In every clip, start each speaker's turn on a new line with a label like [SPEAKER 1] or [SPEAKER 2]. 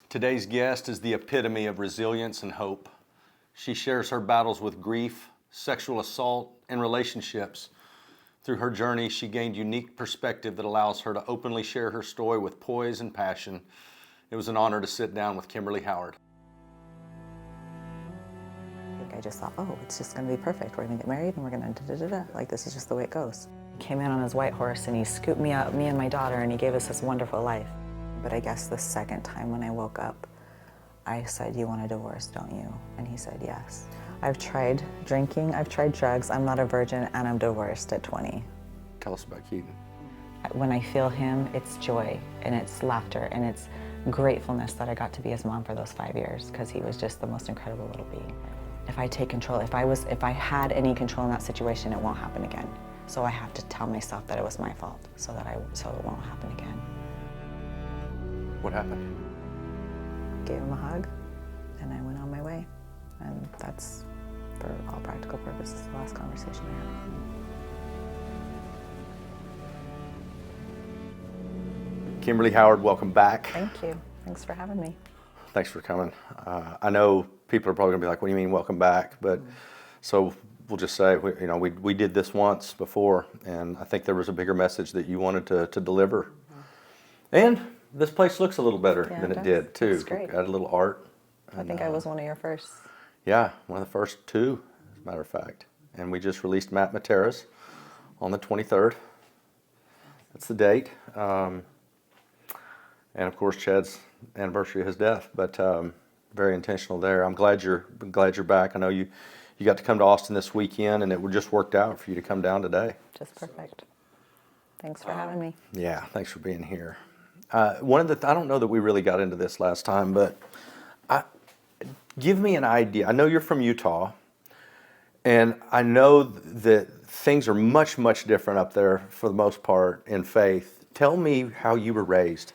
[SPEAKER 1] Today's guest is the epitome of resilience and hope. She shares her battles with grief, sexual assault, and relationships. Through her journey, she gained unique perspective that allows her to openly share her story with poise and passion. It was an honor to sit down with Kimberli Howard.
[SPEAKER 2] I just thought, oh, it's just going to be perfect. We're going to get married and we're going to da-da-da-da. Like, this is just the way it goes. He came in on his white horse and he scooped me up, me and my daughter, and he gave us this wonderful life. But I guess the second time when I woke up, I said, you want a divorce, don't you? And he said, yes. I've tried drinking, I've tried drugs, I'm not a virgin, and I'm divorced at 20.
[SPEAKER 1] Tell us about Keaton.
[SPEAKER 2] When I feel him, it's joy, and it's laughter, and it's gratefulness that I got to be his mom for those 5 years, because he was just the most incredible little being. If I take control, if I had any control in that situation, it won't happen again. So I have to tell myself that it was my fault, so it won't happen again.
[SPEAKER 1] What happened?
[SPEAKER 2] Gave him a hug, and I went on my way. And that's, for all practical purposes, the last conversation I had.
[SPEAKER 1] Kimberli Howard, welcome back.
[SPEAKER 2] Thank you. Thanks for having me.
[SPEAKER 1] Thanks for coming. I know people are probably going to be like, what do you mean, welcome back? But so we'll just say, we did this once before, and I think there was a bigger message that you wanted to deliver. Mm-hmm. And this place looks a little better than it did, too.
[SPEAKER 2] It's great.
[SPEAKER 1] Got a little art.
[SPEAKER 2] I think I was one of your first.
[SPEAKER 1] Yeah, one of the first two, as a matter of fact. And we just released Matt Matera's on the 23rd. That's the date. And of course, Chad's anniversary of his death, but very intentional there. I'm glad you're back. I know you got to come to Austin this weekend, and it just worked out for you to come down today.
[SPEAKER 2] Just perfect. Thanks for having me.
[SPEAKER 1] Yeah, thanks for being here. I don't know that we really got into this last time, but give me an idea. I know you're from Utah, and I know that things are much, much different up there for the most part in faith. Tell me how you were raised.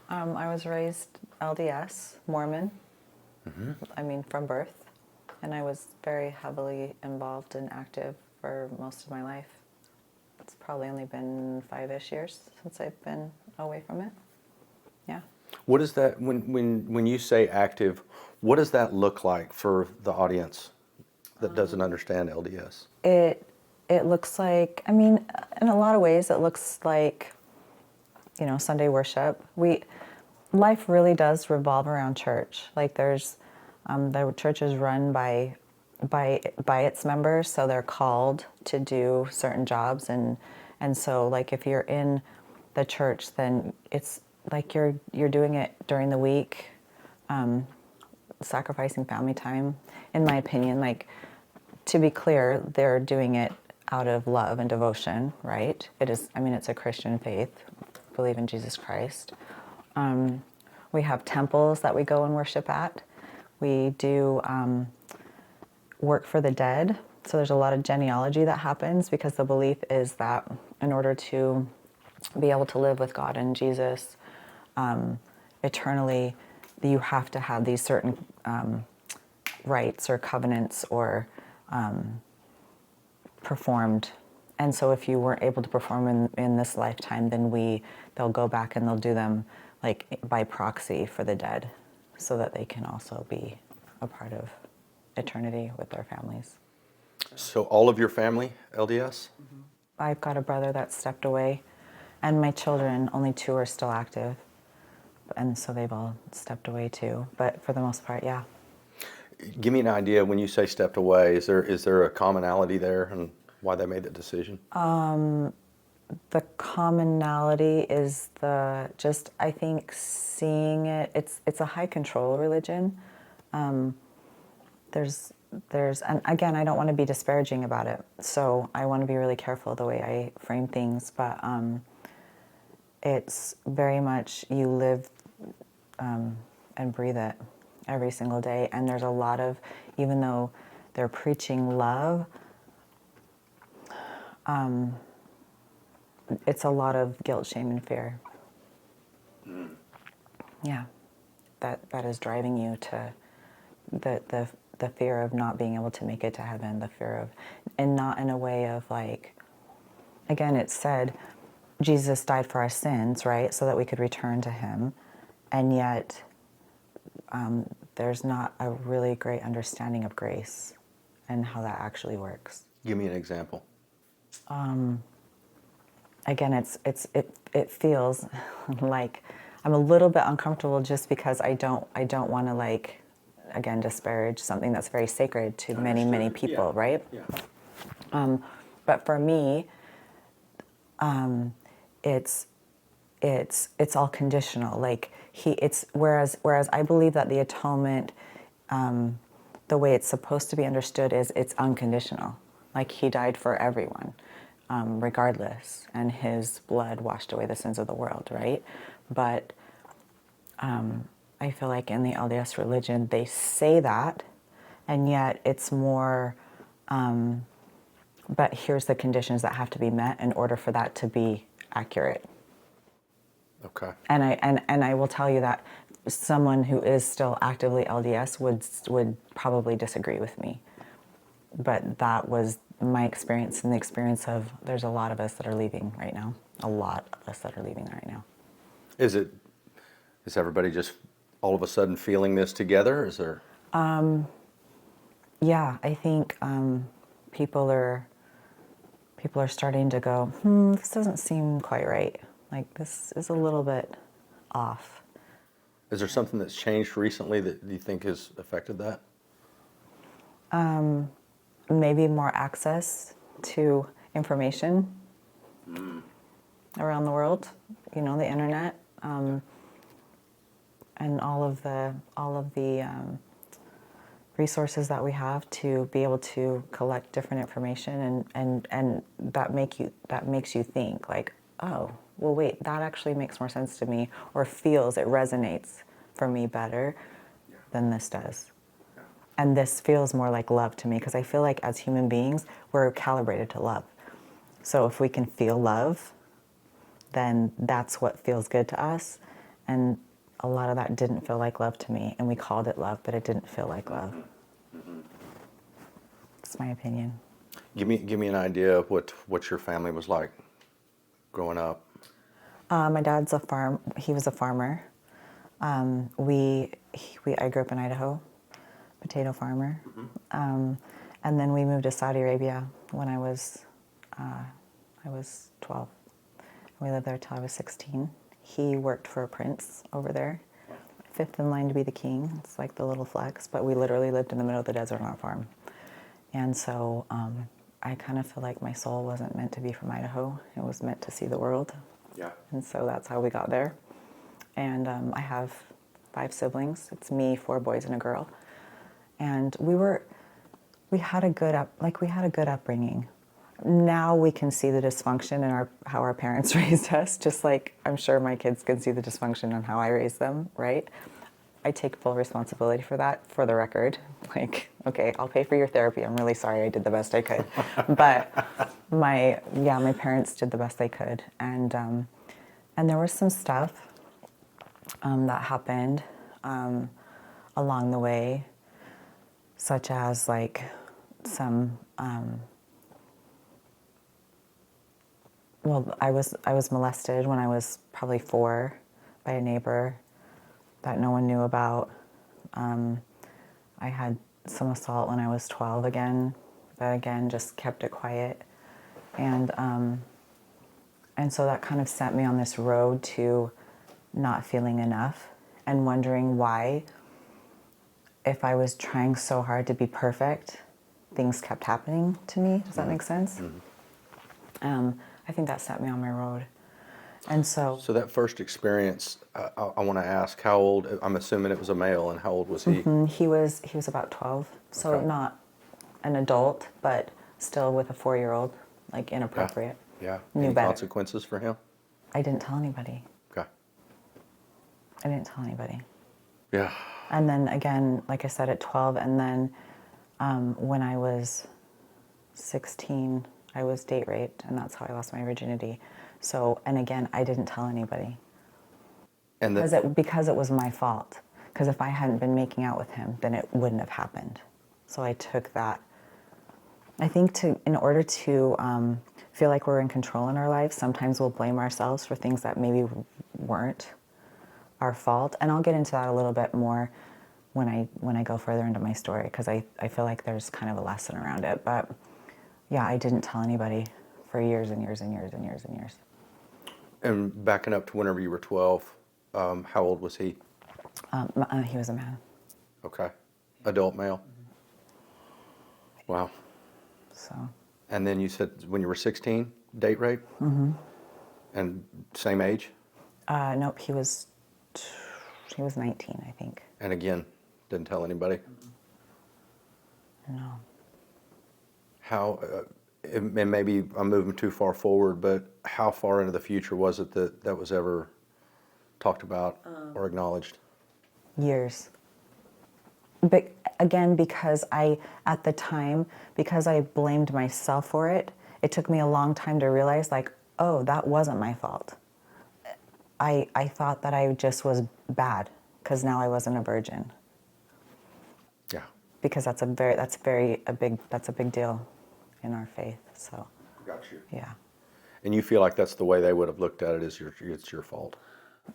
[SPEAKER 2] I was raised LDS, Mormon, from birth, and I was very heavily involved and active for most of my life. It's probably only been 5-ish years since I've been away from it. Yeah.
[SPEAKER 1] What is that, when you say active, what does that look like for the audience that doesn't understand LDS?
[SPEAKER 2] It looks like, in a lot of ways, it looks like, Sunday worship. Life really does revolve around church. Like there's, the church is run by its members, so they're called to do certain jobs, and so like if you're in the church, then it's like you're doing it during the week, sacrificing family time. In my opinion, like, to be clear, they're doing it out of love and devotion, right? It's a Christian faith, believe in Jesus Christ. We have temples that we go and worship at. We do work for the dead. So there's a lot of genealogy that happens because the belief is that in order to be able to live with God and Jesus eternally, you have to have these certain rites or covenants or performed. And so if you weren't able to perform in this lifetime, then they'll go back and they'll do them like by proxy for the dead so that they can also be a part of eternity with their families.
[SPEAKER 1] So all of your family, LDS?
[SPEAKER 2] Mm-hmm. I've got a brother that stepped away, and my children, only 2 are still active. And so they've all stepped away too. But for the most part, yeah.
[SPEAKER 1] Give me an idea, when you say stepped away, is there a commonality there and why they made that decision?
[SPEAKER 2] The commonality is I think seeing it, it's a high control religion. There's, and again, I don't want to be disparaging about it, so I want to be really careful the way I frame things, but it's very much, you live and breathe it every single day, and there's a lot of, even though they're preaching love, it's a lot of guilt, shame, and fear. Yeah, that is driving you to the fear of not being able to make it to heaven, the fear of, and not in a way of like, again, it's said, Jesus died for our sins, right, so that we could return to him, and yet there's not a really great understanding of grace and how that actually works.
[SPEAKER 1] Give me an example.
[SPEAKER 2] Again, it feels like I'm a little bit uncomfortable just because I don't want to, like, again, disparage something that's very sacred to many people, right?
[SPEAKER 1] Yeah.
[SPEAKER 2] But for me, it's all conditional. Like whereas I believe that the atonement, the way it's supposed to be understood is it's unconditional. Like he died for everyone, regardless, and his blood washed away the sins of the world, right? But I feel like in the LDS religion they say that, and yet it's more. But here's the conditions that have to be met in order for that to be accurate.
[SPEAKER 1] Okay.
[SPEAKER 2] And I will tell you that someone who is still actively LDS would probably disagree with me. But that was my experience and the experience of there's a lot of us that are leaving right now. A lot of us that are leaving right now.
[SPEAKER 1] Is everybody just all of a sudden feeling this together? Is there?
[SPEAKER 2] Yeah, I think people are starting to go, this doesn't seem quite right. Like, this is a little bit off.
[SPEAKER 1] Is there something that's changed recently that you think has affected that?
[SPEAKER 2] Maybe more access to information around the world, the internet, and all of the resources that we have to be able to collect different information, and that makes you think, like, oh, well, wait, that actually makes more sense to me, or it resonates for me better than this does. And this feels more like love to me, because I feel like as human beings, we're calibrated to love. So if we can feel love, then that's what feels good to us. And a lot of that didn't feel like love to me, and we called it love, but it didn't feel like love. That's my opinion.
[SPEAKER 1] Give me an idea of what your family was like growing up.
[SPEAKER 2] My dad's he was a farmer. I grew up in Idaho, potato farmer. And then we moved to Saudi Arabia when I was 12. We lived there till I was 16. He worked for a prince over there, fifth in line to be the king. It's like the little flex, but we literally lived in the middle of the desert on a farm. And so I kind of feel like my soul wasn't meant to be from Idaho. It was meant to see the world.
[SPEAKER 1] Yeah.
[SPEAKER 2] And so that's how we got there. And I have 5 siblings. It's me, 4 boys, and a girl. And we had a good upbringing. Now we can see the dysfunction in how our parents raised us, just like I'm sure my kids can see the dysfunction on how I raised them, right? I take full responsibility for that, for the record. Like, okay, I'll pay for your therapy. I'm really sorry, I did the best I could. But my parents did the best they could. And there was some stuff that happened along the way, such as like some, I was molested when I was probably 4 by a neighbor that no one knew about. I had some assault when I was 12 again, but again, just kept it quiet. And so that kind of sent me on this road to not feeling enough and wondering why, if I was trying so hard to be perfect, things kept happening to me. Does that make sense? Mm-hmm. I think that set me on my road. And so
[SPEAKER 1] that first experience, I want to ask, how old? I'm assuming it was a male, and how old was he?
[SPEAKER 2] Mm-hmm. He was about 12, so
[SPEAKER 1] Okay.
[SPEAKER 2] Not an adult, but still with a 4-year-old, like inappropriate.
[SPEAKER 1] Yeah.
[SPEAKER 2] Knew
[SPEAKER 1] Any
[SPEAKER 2] better.
[SPEAKER 1] consequences for him?
[SPEAKER 2] I didn't tell anybody.
[SPEAKER 1] Okay.
[SPEAKER 2] I didn't tell anybody.
[SPEAKER 1] Yeah.
[SPEAKER 2] And then again, like I said, at 12, and then when I was 16, I was date raped, and that's how I lost my virginity. So, and again, I didn't tell anybody.
[SPEAKER 1] And
[SPEAKER 2] Because it was my fault. Because if I hadn't been making out with him, then it wouldn't have happened. So I took that. I think in order to feel like we're in control in our lives, sometimes we'll blame ourselves for things that maybe weren't our fault. And I'll get into that a little bit more when I go further into my story, because I feel like there's kind of a lesson around it. But yeah, I didn't tell anybody for years and years and years and years and years.
[SPEAKER 1] And backing up to whenever you were 12, how old was he?
[SPEAKER 2] He was a man.
[SPEAKER 1] Okay. Adult male? Wow.
[SPEAKER 2] So.
[SPEAKER 1] And then you said when you were 16, date rape? Mm-hmm. And same age?
[SPEAKER 2] Nope, he was 19, I think.
[SPEAKER 1] And again, didn't tell anybody?
[SPEAKER 2] No.
[SPEAKER 1] How, and maybe I'm moving too far forward, but how far into the future was it that was ever talked about or acknowledged?
[SPEAKER 2] Years. But again, because at the time, because I blamed myself for it, it took me a long time to realize, like, oh, that wasn't my fault. I thought that I just was bad because now I wasn't a virgin.
[SPEAKER 1] Yeah.
[SPEAKER 2] Because that's a big deal in our faith. So.
[SPEAKER 1] Got you.
[SPEAKER 2] Yeah.
[SPEAKER 1] And you feel like that's the way they would have looked at it, it's your fault?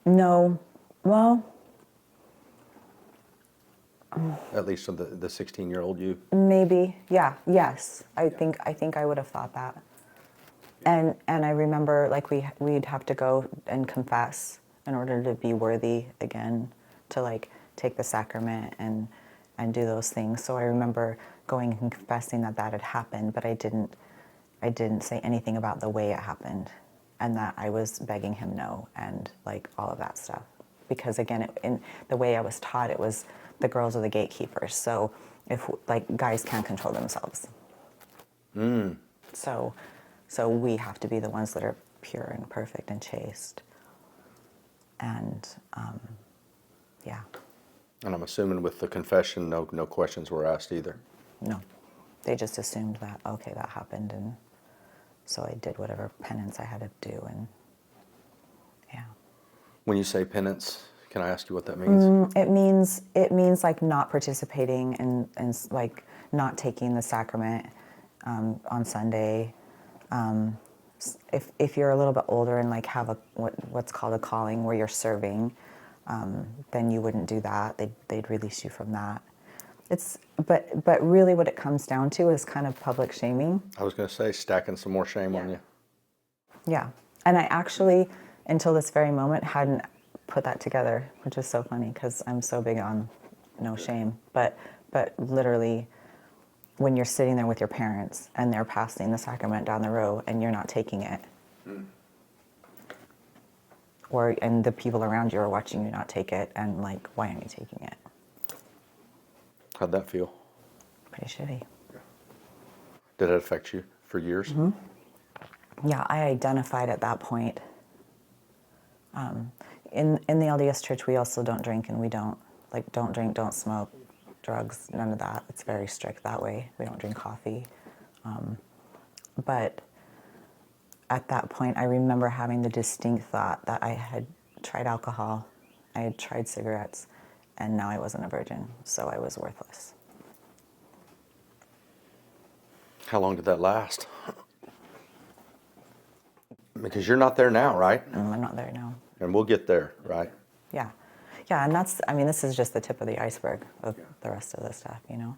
[SPEAKER 2] No. Well.
[SPEAKER 1] At least the 16-year-old you?
[SPEAKER 2] Maybe. Yeah. Yes. I think I would have thought that. And I remember, like, we'd have to go and confess in order to be worthy again, to like take the sacrament and do those things. So I remember going and confessing that had happened, but I didn't say anything about the way it happened, and that I was begging him no, and like all of that stuff. Because again, in the way I was taught, it was the girls are the gatekeepers. So if like guys can't control themselves. So we have to be the ones that are pure and perfect and chaste. And yeah.
[SPEAKER 1] And I'm assuming with the confession, no questions were asked either.
[SPEAKER 2] No, they just assumed that, okay, that happened, and so I did whatever penance I had to do, and yeah.
[SPEAKER 1] When you say penance, can I ask you what that means?
[SPEAKER 2] It means like not participating and like not taking the sacrament on Sunday. If you're a little bit older and like have what's called a calling where you're serving, then you wouldn't do that. They'd release you from that. But really what it comes down to is kind of public shaming.
[SPEAKER 1] I was going to say, stacking some more shame on you.
[SPEAKER 2] Yeah. And I actually, until this very moment, hadn't put that together, which is so funny because I'm so big on no shame. But literally, when you're sitting there with your parents and they're passing the sacrament down the row and you're not taking it, and the people around you are watching you not take it, and like, why aren't you taking it?
[SPEAKER 1] How'd that feel?
[SPEAKER 2] Pretty shitty.
[SPEAKER 1] Did it affect you for years?
[SPEAKER 2] Mm-hmm. Yeah, I identified at that point. In the LDS church, we also don't drink, and we don't drink, don't smoke, drugs, none of that. It's very strict that way. We don't drink coffee. But at that point, I remember having the distinct thought that I had tried alcohol, I had tried cigarettes, and now I wasn't a virgin, so I was worthless.
[SPEAKER 1] How long did that last? Because you're not there now, right?
[SPEAKER 2] I'm not there now.
[SPEAKER 1] And we'll get there, right?
[SPEAKER 2] Yeah. Yeah, and this is just the tip of the iceberg of the rest of the stuff, you know?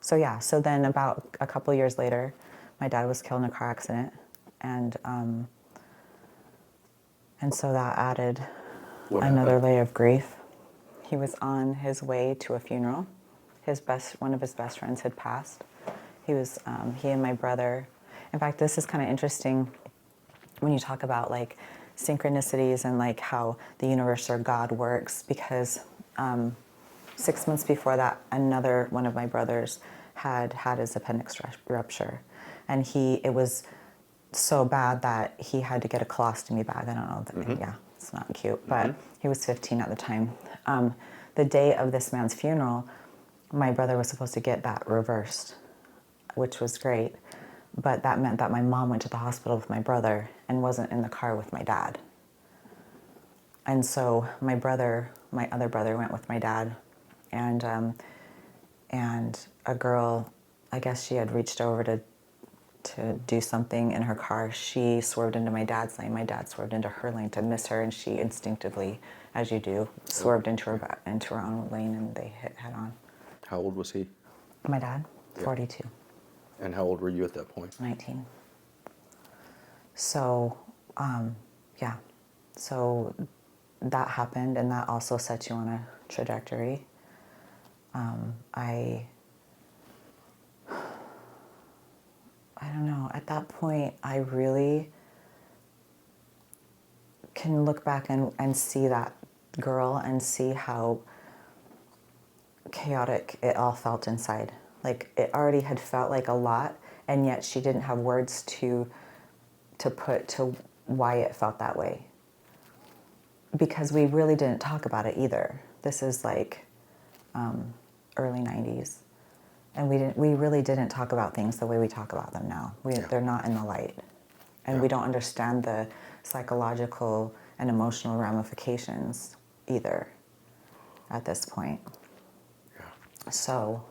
[SPEAKER 2] So then about a couple years later, my dad was killed in a car accident, and so that added another layer of grief. He was on his way to a funeral. One of his best friends had passed. He and my brother. In fact, this is kind of interesting when you talk about like synchronicities and like how the universe or God works, because 6 months before that, another one of my brothers had his appendix rupture, and it was so bad that he had to get a colostomy bag. I don't know. Yeah, it's not cute, but he was 15 at the time. The day of this man's funeral, my brother was supposed to get that reversed, which was great. But that meant that my mom went to the hospital with my brother and wasn't in the car with my dad. And so my other brother went with my dad, and a girl, I guess she had reached over to do something in her car. She swerved into my dad's lane. My dad swerved into her lane to miss her, and she instinctively, as you do, swerved into her own lane, and they hit head on.
[SPEAKER 1] How old was he?
[SPEAKER 2] My dad,
[SPEAKER 1] Yeah.
[SPEAKER 2] 42.
[SPEAKER 1] And how old were you at that point?
[SPEAKER 2] 19. So, yeah. So that happened, and that also sets you on a trajectory. I don't know. At that point, I really can look back and see that girl and see how chaotic it all felt inside. Like, it already had felt like a lot, and yet she didn't have words to put to why it felt that way. Because we really didn't talk about it either. This is like early 90s. And we really didn't talk about things the way we talk about them now. They're not in the light. And we don't understand the psychological and emotional ramifications either at this point.
[SPEAKER 1] Yeah.
[SPEAKER 2] So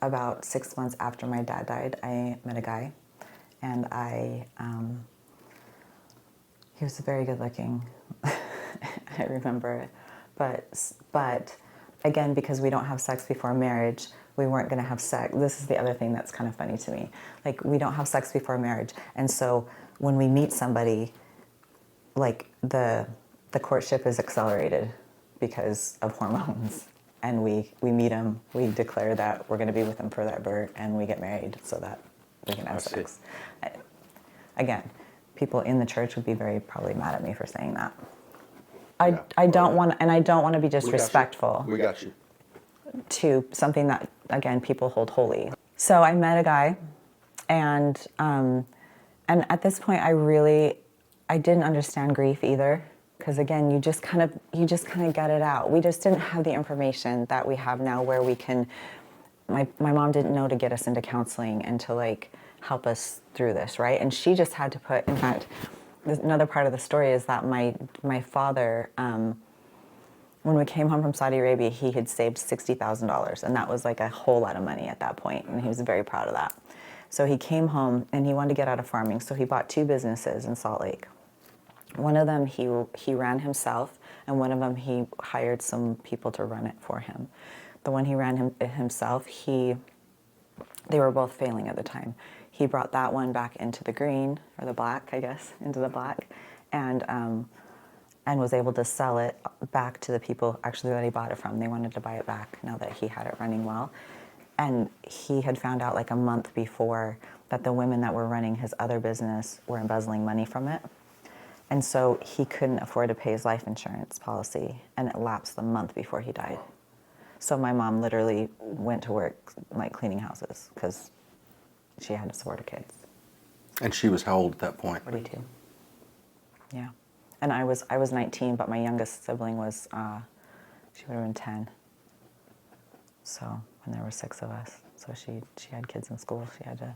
[SPEAKER 2] about 6 months after my dad died, I met a guy, and he was very good looking. I remember it. But again, because we don't have sex before marriage, we weren't going to have sex. This is the other thing that's kind of funny to me. Like, we don't have sex before marriage. And so when we meet somebody, like, the courtship is accelerated because of hormones. And we meet them, we declare that we're going to be with them forever, and we get married so that we can have sex. Again, people in the church would be probably mad at me for saying that. I don't want to be disrespectful.
[SPEAKER 1] We got you.
[SPEAKER 2] To something that, again, people hold holy. So I met a guy, and at this point, I didn't understand grief either, because again, you just kind of get it out. We just didn't have the information that we have now, where we can. My mom didn't know to get us into counseling and to like help us through this, right? And she just had to put. In fact, another part of the story is that my father. When we came home from Saudi Arabia, he had saved $60,000, and that was like a whole lot of money at that point, and he was very proud of that. So he came home, and he wanted to get out of farming, so he bought 2 businesses in Salt Lake. One of them he ran himself, and one of them he hired some people to run it for him. The one he ran himself, they were both failing at the time. He brought that one back into the green, or the black, I guess, into the black, and was able to sell it back to the people actually that he bought it from. They wanted to buy it back now that he had it running well. And he had found out like a month before that the women that were running his other business were embezzling money from it. And so he couldn't afford to pay his life insurance policy, and it lapsed the month before he died. So my mom literally went to work like cleaning houses because she had to support her kids.
[SPEAKER 1] And she was how old at that point?
[SPEAKER 2] 42. Yeah. And I was 19, but my youngest sibling was, she would have been 10. So, and there were 6 of us. So she had kids in school. She had to.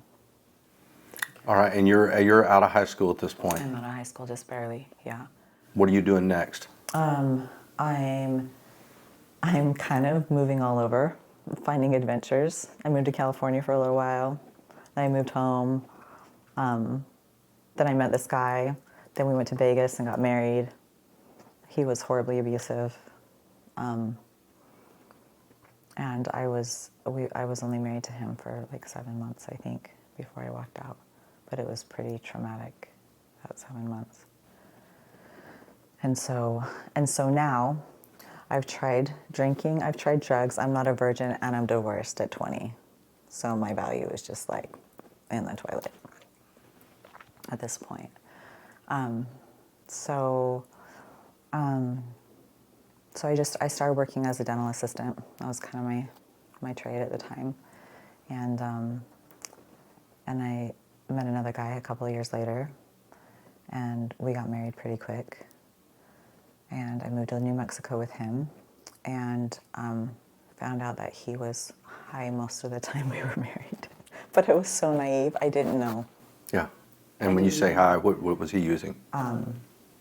[SPEAKER 1] All right, and you're out of high school at this point.
[SPEAKER 2] I'm out of high school, just barely, yeah.
[SPEAKER 1] What are you doing next?
[SPEAKER 2] I'm kind of moving all over, finding adventures. I moved to California for a little while. Then I moved home. Then I met this guy. Then we went to Vegas and got married. He was horribly abusive. And I was only married to him for like 7 months, I think, before I walked out. But it was pretty traumatic, that 7 months. And so now I've tried drinking, I've tried drugs, I'm not a virgin, and I'm divorced at 20. So my value is just like in the toilet at this point. So I started working as a dental assistant. That was kind of my trade at the time. And I met another guy a couple of years later, and we got married pretty quick. And I moved to New Mexico with him, and found out that he was high most of the time we were married. But it was so naive, I didn't know.
[SPEAKER 1] Yeah. And when you say high, what was he using?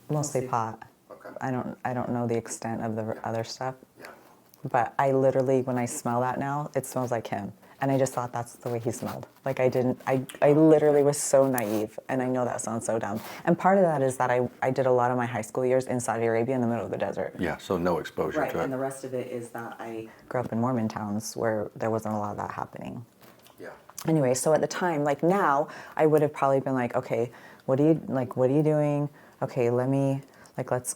[SPEAKER 2] Mostly pot.
[SPEAKER 1] Okay.
[SPEAKER 2] I don't know the extent of the other stuff. Yeah. But I literally, when I smell that now, it smells like him. And I just thought that's the way he smelled. Like I literally was so naive. And I know that sounds so dumb. And part of that is that I did a lot of my high school years in Saudi Arabia in the middle of the desert.
[SPEAKER 1] Yeah, so no exposure
[SPEAKER 2] Right,
[SPEAKER 1] to it.
[SPEAKER 2] and the rest of it is that I grew up in Mormon towns where there wasn't a lot of that happening.
[SPEAKER 1] Yeah.
[SPEAKER 2] Anyway, so at the time, like now, I would have probably been like, okay, what are you doing? Okay, let's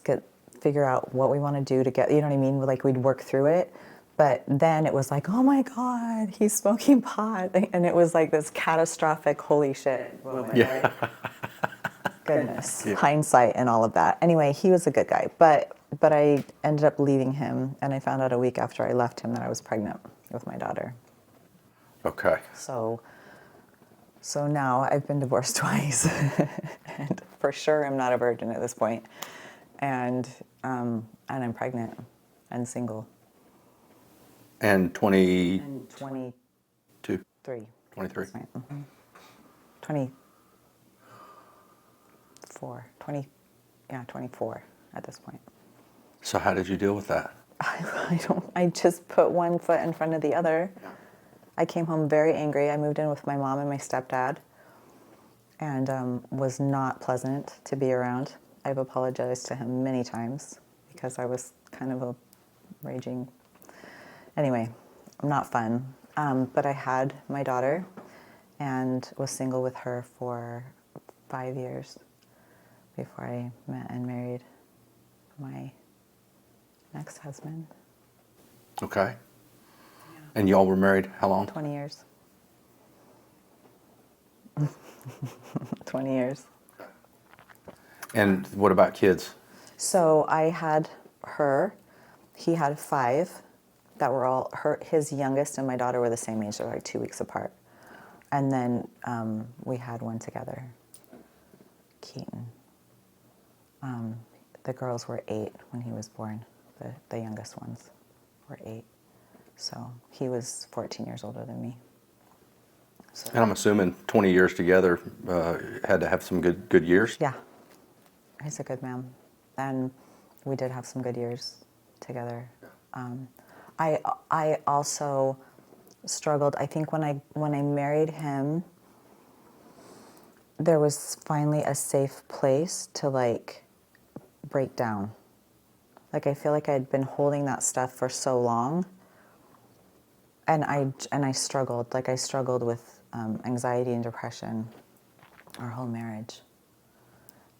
[SPEAKER 2] figure out what we want to do to get, you know what I mean? Like we'd work through it. But then it was like, oh my God, he's smoking pot. And it was like this catastrophic, holy shit moment,
[SPEAKER 1] Yeah.
[SPEAKER 2] right? Goodness, hindsight and all of that. Anyway, he was a good guy, but I ended up leaving him, and I found out a week after I left him that I was pregnant with my daughter.
[SPEAKER 1] Okay.
[SPEAKER 2] So now I've been divorced twice, and for sure I'm not a virgin at this point, and I'm pregnant and single.
[SPEAKER 1] And 22?
[SPEAKER 2] And 23.
[SPEAKER 1] 23.
[SPEAKER 2] That's right. Mm-hmm. 24 at this point.
[SPEAKER 1] So how did you deal with that?
[SPEAKER 2] I just put one foot in front of the other.
[SPEAKER 1] Yeah.
[SPEAKER 2] I came home very angry. I moved in with my mom and my stepdad, and was not pleasant to be around. I've apologized to him many times because I was kind of a raging. Anyway, not fun. But I had my daughter and was single with her for 5 years before I met and married my next husband.
[SPEAKER 1] Okay. Yeah. And y'all were married how long?
[SPEAKER 2] 20 years. 20 years.
[SPEAKER 1] And what about kids?
[SPEAKER 2] So I had her. He had 5 that were all his youngest and my daughter were the same age. They're like 2 weeks apart. And then we had one together, Keaton. The girls were 8 when he was born. The youngest ones were 8. So he was 14 years older than me. So.
[SPEAKER 1] And I'm assuming 20 years together had to have some good years?
[SPEAKER 2] Yeah. He's a good man. And we did have some good years together. I also struggled. I think when I married him, there was finally a safe place to like break down. Like I feel like I'd been holding that stuff for so long, and I struggled. Like I struggled with anxiety and depression our whole marriage,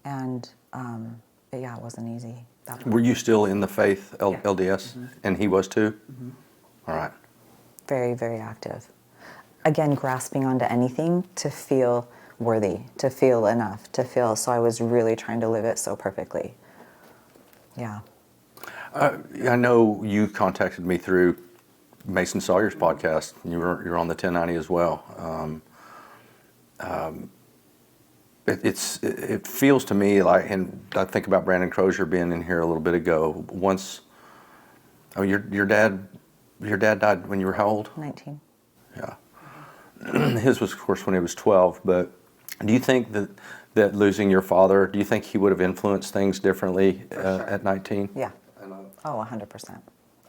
[SPEAKER 2] and but yeah, it wasn't easy.
[SPEAKER 1] Were you still in the faith,
[SPEAKER 2] Yeah.
[SPEAKER 1] LDS?
[SPEAKER 2] Mm-hmm.
[SPEAKER 1] And he was too?
[SPEAKER 2] Mm-hmm.
[SPEAKER 1] All right.
[SPEAKER 2] Very, very active. Again, grasping onto anything to feel worthy, to feel enough, to feel, so I was really trying to live it so perfectly. Yeah.
[SPEAKER 1] I know you contacted me through Mason Sawyer's podcast. You're on the 1090 as well. It feels to me like, and I think about Brandon Crozier being in here a little bit ago. Your dad died when you were how old?
[SPEAKER 2] 19.
[SPEAKER 1] Yeah. His was, of course, when he was 12. But do you think that losing your father, do you think he would have influenced things differently
[SPEAKER 2] Sure.
[SPEAKER 1] at 19?
[SPEAKER 2] Yeah. Oh, 100%.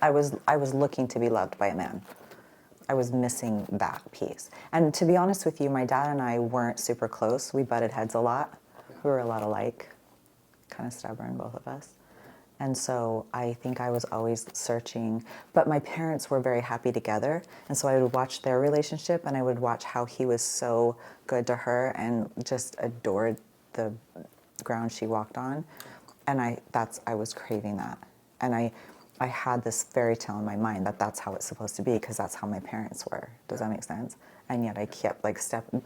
[SPEAKER 2] I was looking to be loved by a man. I was missing that piece. And to be honest with you, my dad and I weren't super close. We butted heads a lot. We were a lot alike, kind of stubborn, both of us. And so I think I was always searching. But my parents were very happy together. And so I would watch their relationship, and I would watch how he was so good to her and just adored the ground she walked on. And I was craving that. And I had this fairy tale in my mind that that's how it's supposed to be because that's how my parents were. Does that make sense? And yet I kept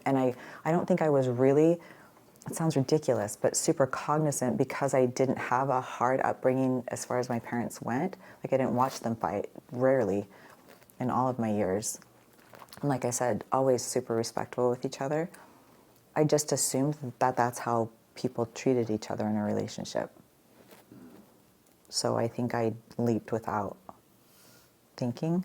[SPEAKER 2] and I don't think I was really, it sounds ridiculous, but super cognizant because I didn't have a hard upbringing as far as my parents went. Like I didn't watch them fight, rarely, in all of my years. And like I said, always super respectful with each other. I just assumed that that's how people treated each other in a relationship. So I think I leaped without thinking.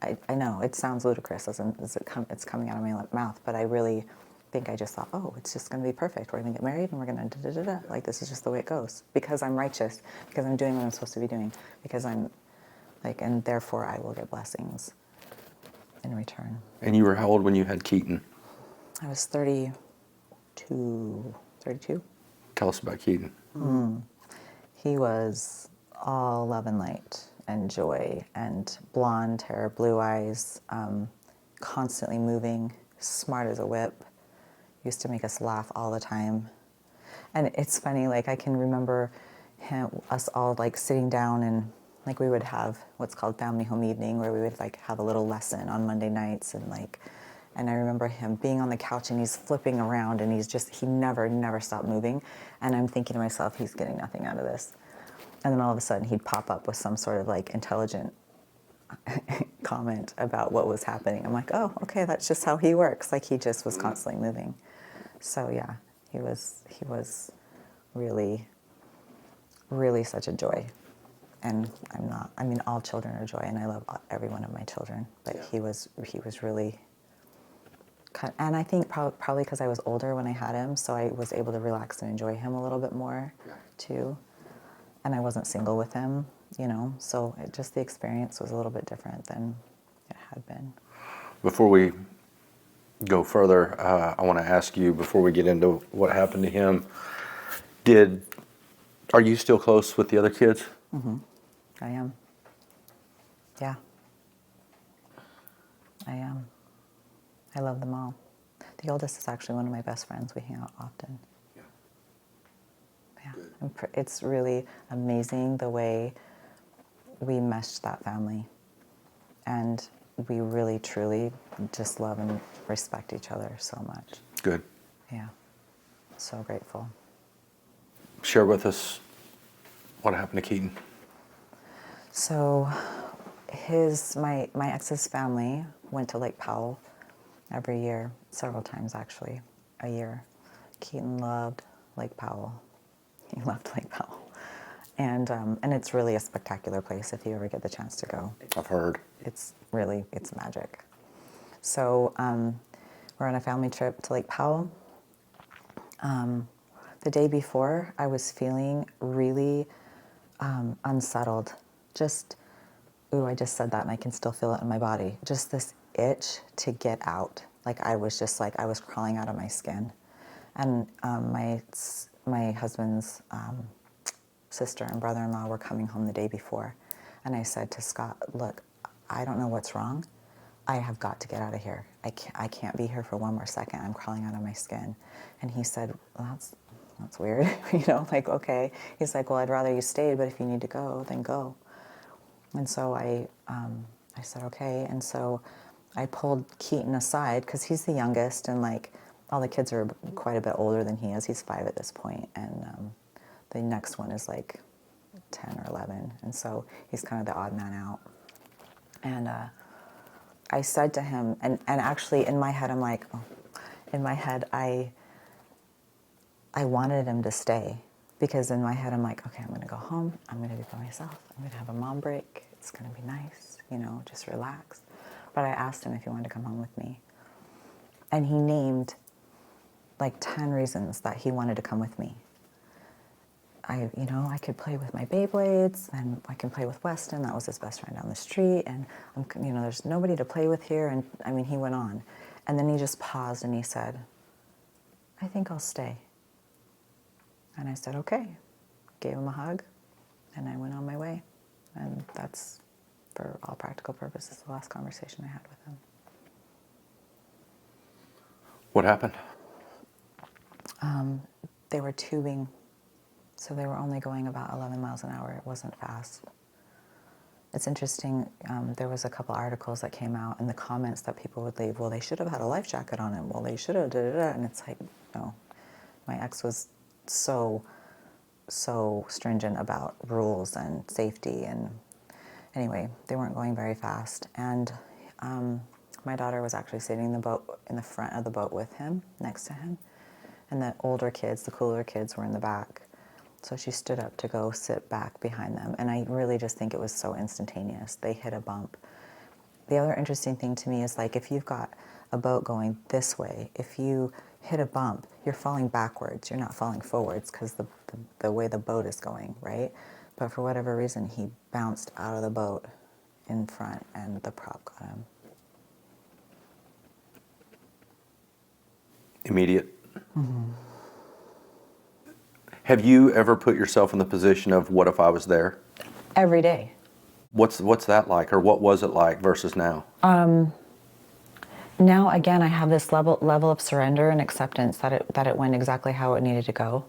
[SPEAKER 2] I know, it sounds ludicrous as it's coming out of my mouth, but I really think I just thought, oh, it's just going to be perfect. We're going to get married and we're going to da-da-da-da. Like, this is just the way it goes. Because I'm righteous, because I'm doing what I'm supposed to be doing, because I'm, like, and therefore I will get blessings. in return.
[SPEAKER 1] And you were how old when you had Keaton?
[SPEAKER 2] I was 32. 32?
[SPEAKER 1] Tell us about Keaton.
[SPEAKER 2] He was all love and light and joy and blonde hair, blue eyes, constantly moving, smart as a whip. Used to make us laugh all the time. And it's funny, like I can remember us all like sitting down and like we would have what's called family home evening where we would like have a little lesson on Monday nights and I remember him being on the couch and he's flipping around and he never stopped moving. And I'm thinking to myself, he's getting nothing out of this. And then all of a sudden he'd pop up with some sort of like intelligent comment about what was happening. I'm like, oh, okay, that's just how he works. Like he just was constantly moving. So yeah, he was really, really such a joy. And all children are joy and I love every one of my children, but he was really, and I think probably because I was older when I had him, so I was able to relax and enjoy him a little bit more too. And I wasn't single with him, so the experience was a little bit different than it had been.
[SPEAKER 1] Before we go further, I want to ask you, before we get into what happened to him, are you still close with the other kids?
[SPEAKER 2] Mm-hmm. I am. Yeah. I am. I love them all. The oldest is actually one of my best friends. We hang out often. Yeah. It's really amazing the way we meshed that family. And we really, truly just love and respect each other so much.
[SPEAKER 1] Good.
[SPEAKER 2] Yeah. So grateful.
[SPEAKER 1] Share with us what happened to Keaton.
[SPEAKER 2] So my ex's family went to Lake Powell every year, several times actually, a year. Keaton loved Lake Powell. He loved Lake Powell. And it's really a spectacular place if you ever get the chance to go.
[SPEAKER 1] I've heard.
[SPEAKER 2] It's magic. So we're on a family trip to Lake Powell. The day before, I was feeling really unsettled. I just said that and I can still feel it in my body. Just this itch to get out. Like I was crawling out of my skin. And my husband's sister and brother-in-law were coming home the day before. And I said to Scott, look, I don't know what's wrong. I have got to get out of here. I can't be here for one more second. I'm crawling out of my skin. And he said, well, that's weird. Like, okay. He's like, well, I'd rather you stayed, but if you need to go, then go. And so I said, okay. And so I pulled Keaton aside because he's the youngest and like all the kids are quite a bit older than he is. He's 5 at this point, and the next one is like 10 or 11. And so he's kind of the odd man out. And I said to him, and actually in my head, I wanted him to stay. Because in my head, I'm like, okay, I'm going to go home. I'm going to be by myself. I'm going to have a mom break. It's going to be nice, just relax. But I asked him if he wanted to come home with me. And he named like 10 reasons that he wanted to come with me. I could play with my Beyblades, and I can play with Weston. That was his best friend down the street. And, there's nobody to play with here. And, he went on. And then he just paused and he said, I think I'll stay. And I said, okay. Gave him a hug, and I went on my way. And that's, for all practical purposes, the last conversation I had with him.
[SPEAKER 1] What happened?
[SPEAKER 2] They were tubing, so they were only going about 11 miles an hour. It wasn't fast. It's interesting, there was a couple articles that came out, and the comments that people would leave, well, they should have had a life jacket on him. Well, they should have, da-da-da. And it's like, no. My ex was so stringent about rules and safety, and anyway, they weren't going very fast. And my daughter was actually sitting in the front of the boat with him, next to him, and the older kids, the cooler kids, were in the back. So she stood up to go sit back behind them, and I really just think it was so instantaneous. They hit a bump. The other interesting thing to me is, like, if you've got a boat going this way, if you hit a bump, you're falling backwards. You're not falling forwards because the way the boat is going, right? But for whatever reason, he bounced out of the boat in front, and the prop got him.
[SPEAKER 1] immediate. Have you ever put yourself in the position of what if I was there?
[SPEAKER 2] Every day.
[SPEAKER 1] What's that like, or what was it like versus now?
[SPEAKER 2] Now again, I have this level of surrender and acceptance that it went exactly how it needed to go,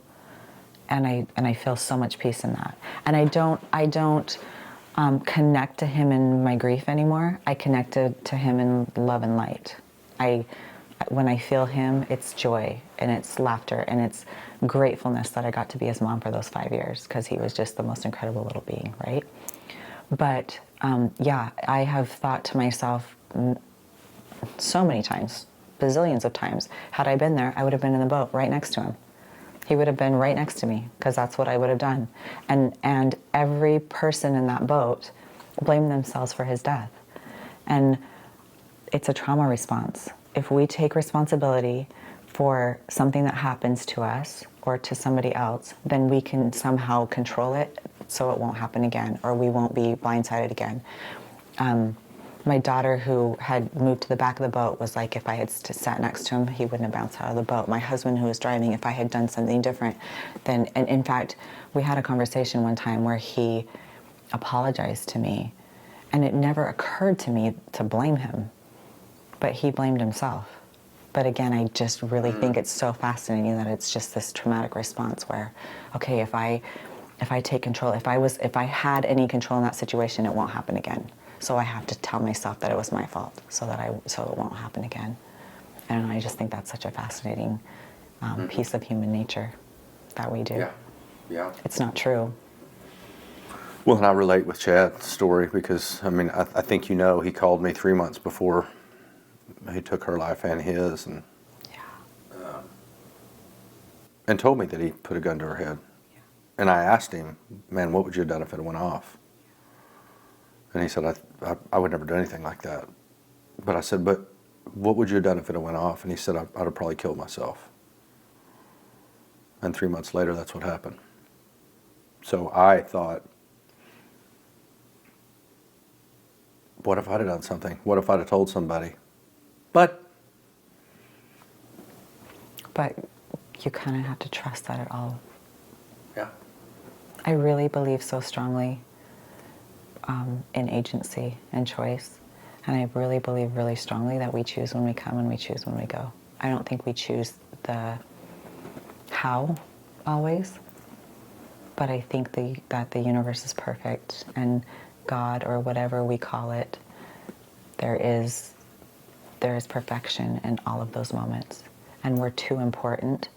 [SPEAKER 2] and I feel so much peace in that. And I don't connect to him in my grief anymore. I connected to him in love and light. When I feel him, it's joy and it's laughter and it's gratefulness that I got to be his mom for those 5 years, because he was just the most incredible little being, right? But yeah, I have thought to myself so many times, bazillions of times, had I been there, I would have been in the boat right next to him. He would have been right next to me, because that's what I would have done. And every person in that boat blamed themselves for his death. And it's a trauma response. If we take responsibility for something that happens to us or to somebody else, then we can somehow control it so it won't happen again, or we won't be blindsided again. My daughter, who had moved to the back of the boat, was like, if I had sat next to him, he wouldn't have bounced out of the boat. My husband, who was driving, if I had done something different, then, and in fact, we had a conversation one time where he apologized to me, and it never occurred to me to blame him, but he blamed himself. But again, I just really think it's so fascinating that it's just this traumatic response where, okay, if I take control, if I had any control in that situation, it won't happen again. So I have to tell myself that it was my fault, so it won't happen again. And I just think that's such a fascinating piece of human nature that we do.
[SPEAKER 1] Yeah, yeah.
[SPEAKER 2] It's not true.
[SPEAKER 1] Well, and I relate with Chad's story because, I mean, I think he called me 3 months before he took her life and his, and and told me that he put a gun to her head. And I asked him, man, what would you have done if it went off? And he said, I would never do anything like that. But I said, but what would you have done if it went off? And he said, I'd have probably killed myself. And 3 months later, that's what happened. So I thought, what if I'd have done something? What if I'd have told somebody? But
[SPEAKER 2] you kind of have to trust that it all.
[SPEAKER 1] yeah.
[SPEAKER 2] I really believe so strongly in agency and choice. And I really believe really strongly that we choose when we come and we choose when we go. I don't think we choose the how always, but I think that the universe is perfect, and God, or whatever we call it, there is perfection in all of those moments. And we're too important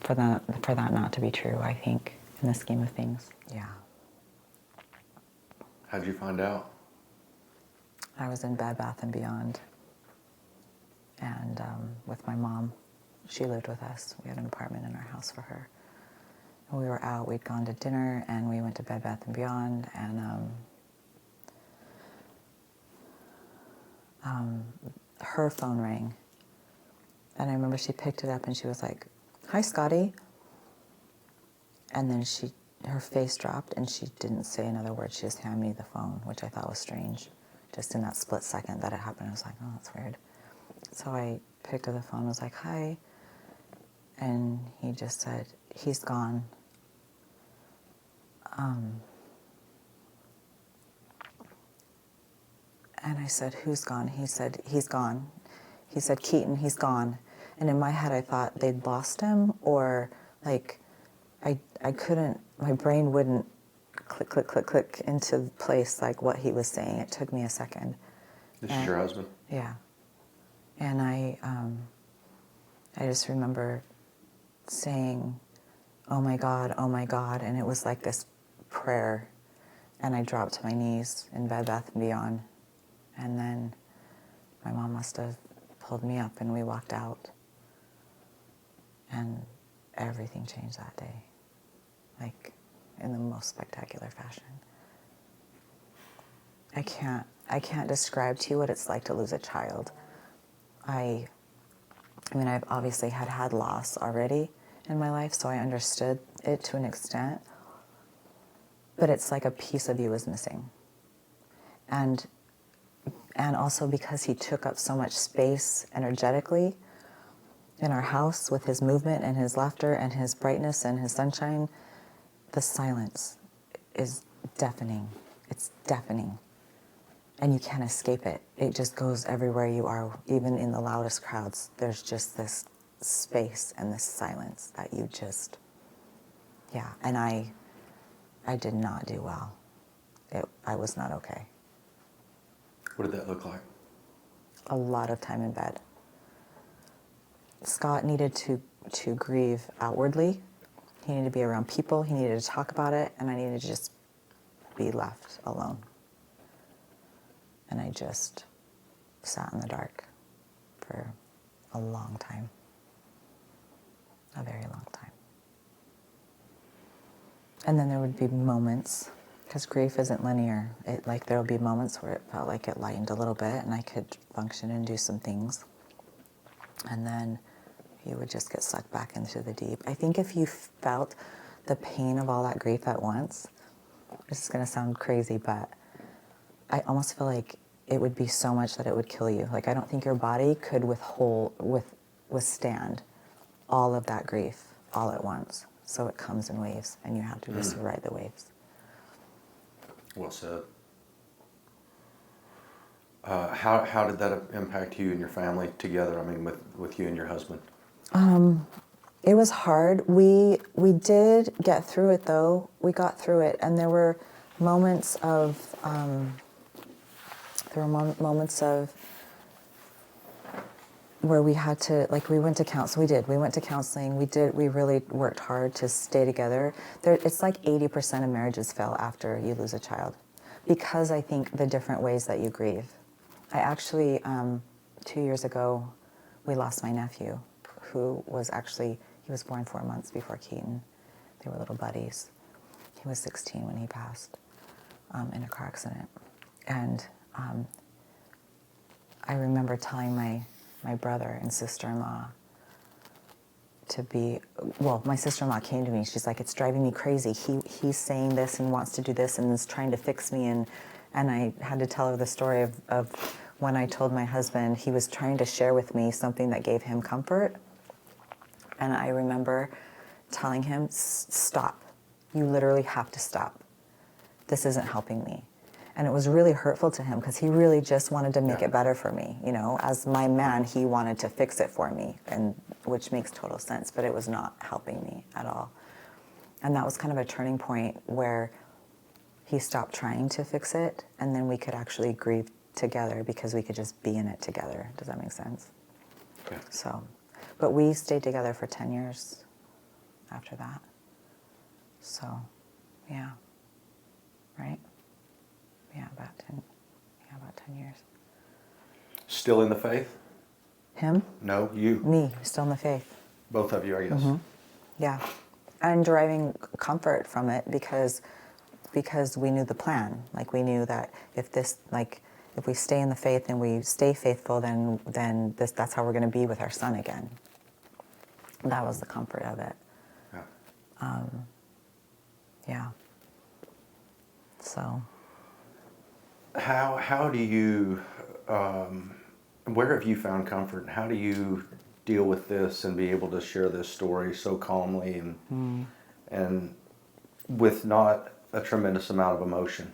[SPEAKER 2] for that not to be true, I think, in the scheme of things. Yeah.
[SPEAKER 1] How'd you find out?
[SPEAKER 2] I was in Bed Bath & Beyond, and with my mom. She lived with us. We had an apartment in our house for her. And we were out, we'd gone to dinner, and we went to Bed Bath & Beyond, and her phone rang. And I remember she picked it up and she was like, "Hi, Scotty." And then her face dropped and she didn't say another word. She just handed me the phone, which I thought was strange. Just in that split second that it happened, I was like, oh, that's weird. So I picked up the phone and was like, "Hi." And he just said, "He's gone." And I said, "Who's gone?" He said, "He's gone." He said, "Keaton, he's gone." And in my head, I thought they'd lost him, or like, I couldn't, my brain wouldn't click, click, click, click into place like what he was saying. It took me a second.
[SPEAKER 1] This is your husband?
[SPEAKER 2] Yeah. And I just remember saying, oh my God," and it was like this prayer. And I dropped to my knees in Bed Bath & Beyond. And then my mom must have pulled me up and we walked out. And everything changed that day, like in the most spectacular fashion. I can't describe to you what it's like to lose a child. I mean, I've obviously had loss already in my life, so I understood it to an extent. But it's like a piece of you is missing. And also because he took up so much space energetically, in our house with his movement and his laughter and his brightness and his sunshine, the silence is deafening. It's deafening. And you can't escape it. It just goes everywhere you are, even in the loudest crowds. There's just this space and this silence that you just, yeah. And I did not do well. I was not okay.
[SPEAKER 1] What did that look like?
[SPEAKER 2] A lot of time in bed. Scott needed to grieve outwardly. He needed to be around people. He needed to talk about it. And I needed to just be left alone. And I just sat in the dark for a long time. A very long time. And then there would be moments, because grief isn't linear. There would be moments where it felt like it lightened a little bit and I could function and do some things. And then you would just get sucked back into the deep. I think if you felt the pain of all that grief at once, this is going to sound crazy, but I almost feel like it would be so much that it would kill you. Like, I don't think your body could withstand all of that grief all at once. So it comes in waves, and you have to just ride the waves.
[SPEAKER 1] Well said. How did that impact you and your family together? I mean, with you and your husband.
[SPEAKER 2] It was hard. We did get through it, though. We got through it, and there were moments of where we had to, like, we went to counseling. We went to counseling. We really worked hard to stay together. It's like 80% of marriages fail after you lose a child, because I think the different ways that you grieve. I actually, 2 years ago, we lost my nephew, who was he was born 4 months before Keaton. They were little buddies. He was 16 when he passed in a car accident. And I remember telling my brother and sister-in-law my sister-in-law came to me. She's like, it's driving me crazy. He's saying this and wants to do this and is trying to fix me. And I had to tell her the story of when I told my husband he was trying to share with me something that gave him comfort. And I remember telling him, stop. You literally have to stop. This isn't helping me. And it was really hurtful to him because he really just wanted to make it better for me. You know, as my man, he wanted to fix it for me, and which makes total sense, but it was not helping me at all. And that was kind of a turning point where he stopped trying to fix it, and then we could actually grieve together because we could just be in it together. Does that make sense?
[SPEAKER 1] Okay.
[SPEAKER 2] So, but we stayed together for 10 years after that. So, yeah. Right? Yeah, about 10 years.
[SPEAKER 1] Still in the faith?
[SPEAKER 2] Him?
[SPEAKER 1] No, you.
[SPEAKER 2] Me, still in the faith.
[SPEAKER 1] Both of you, I guess.
[SPEAKER 2] Mm-hmm. Yeah. And deriving comfort from it because we knew the plan. Like, we knew that if we stay in the faith and we stay faithful, then that's how we're going to be with our son again. That was the comfort of it.
[SPEAKER 1] Yeah.
[SPEAKER 2] Yeah. So.
[SPEAKER 1] How do you, where have you found comfort? And how do you deal with this and be able to share this story so calmly and with not a tremendous amount of emotion?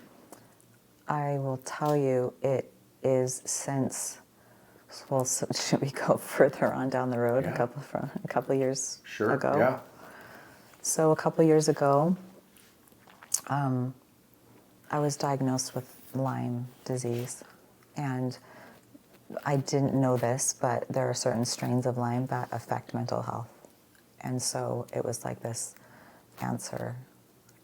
[SPEAKER 2] I will tell you, it is since, well, so should we go further on down the road,
[SPEAKER 1] Yeah.
[SPEAKER 2] a couple of years
[SPEAKER 1] Sure,
[SPEAKER 2] ago?
[SPEAKER 1] yeah.
[SPEAKER 2] So a couple of years ago, I was diagnosed with Lyme disease, and I didn't know this, but there are certain strains of Lyme that affect mental health. And so it was like this answer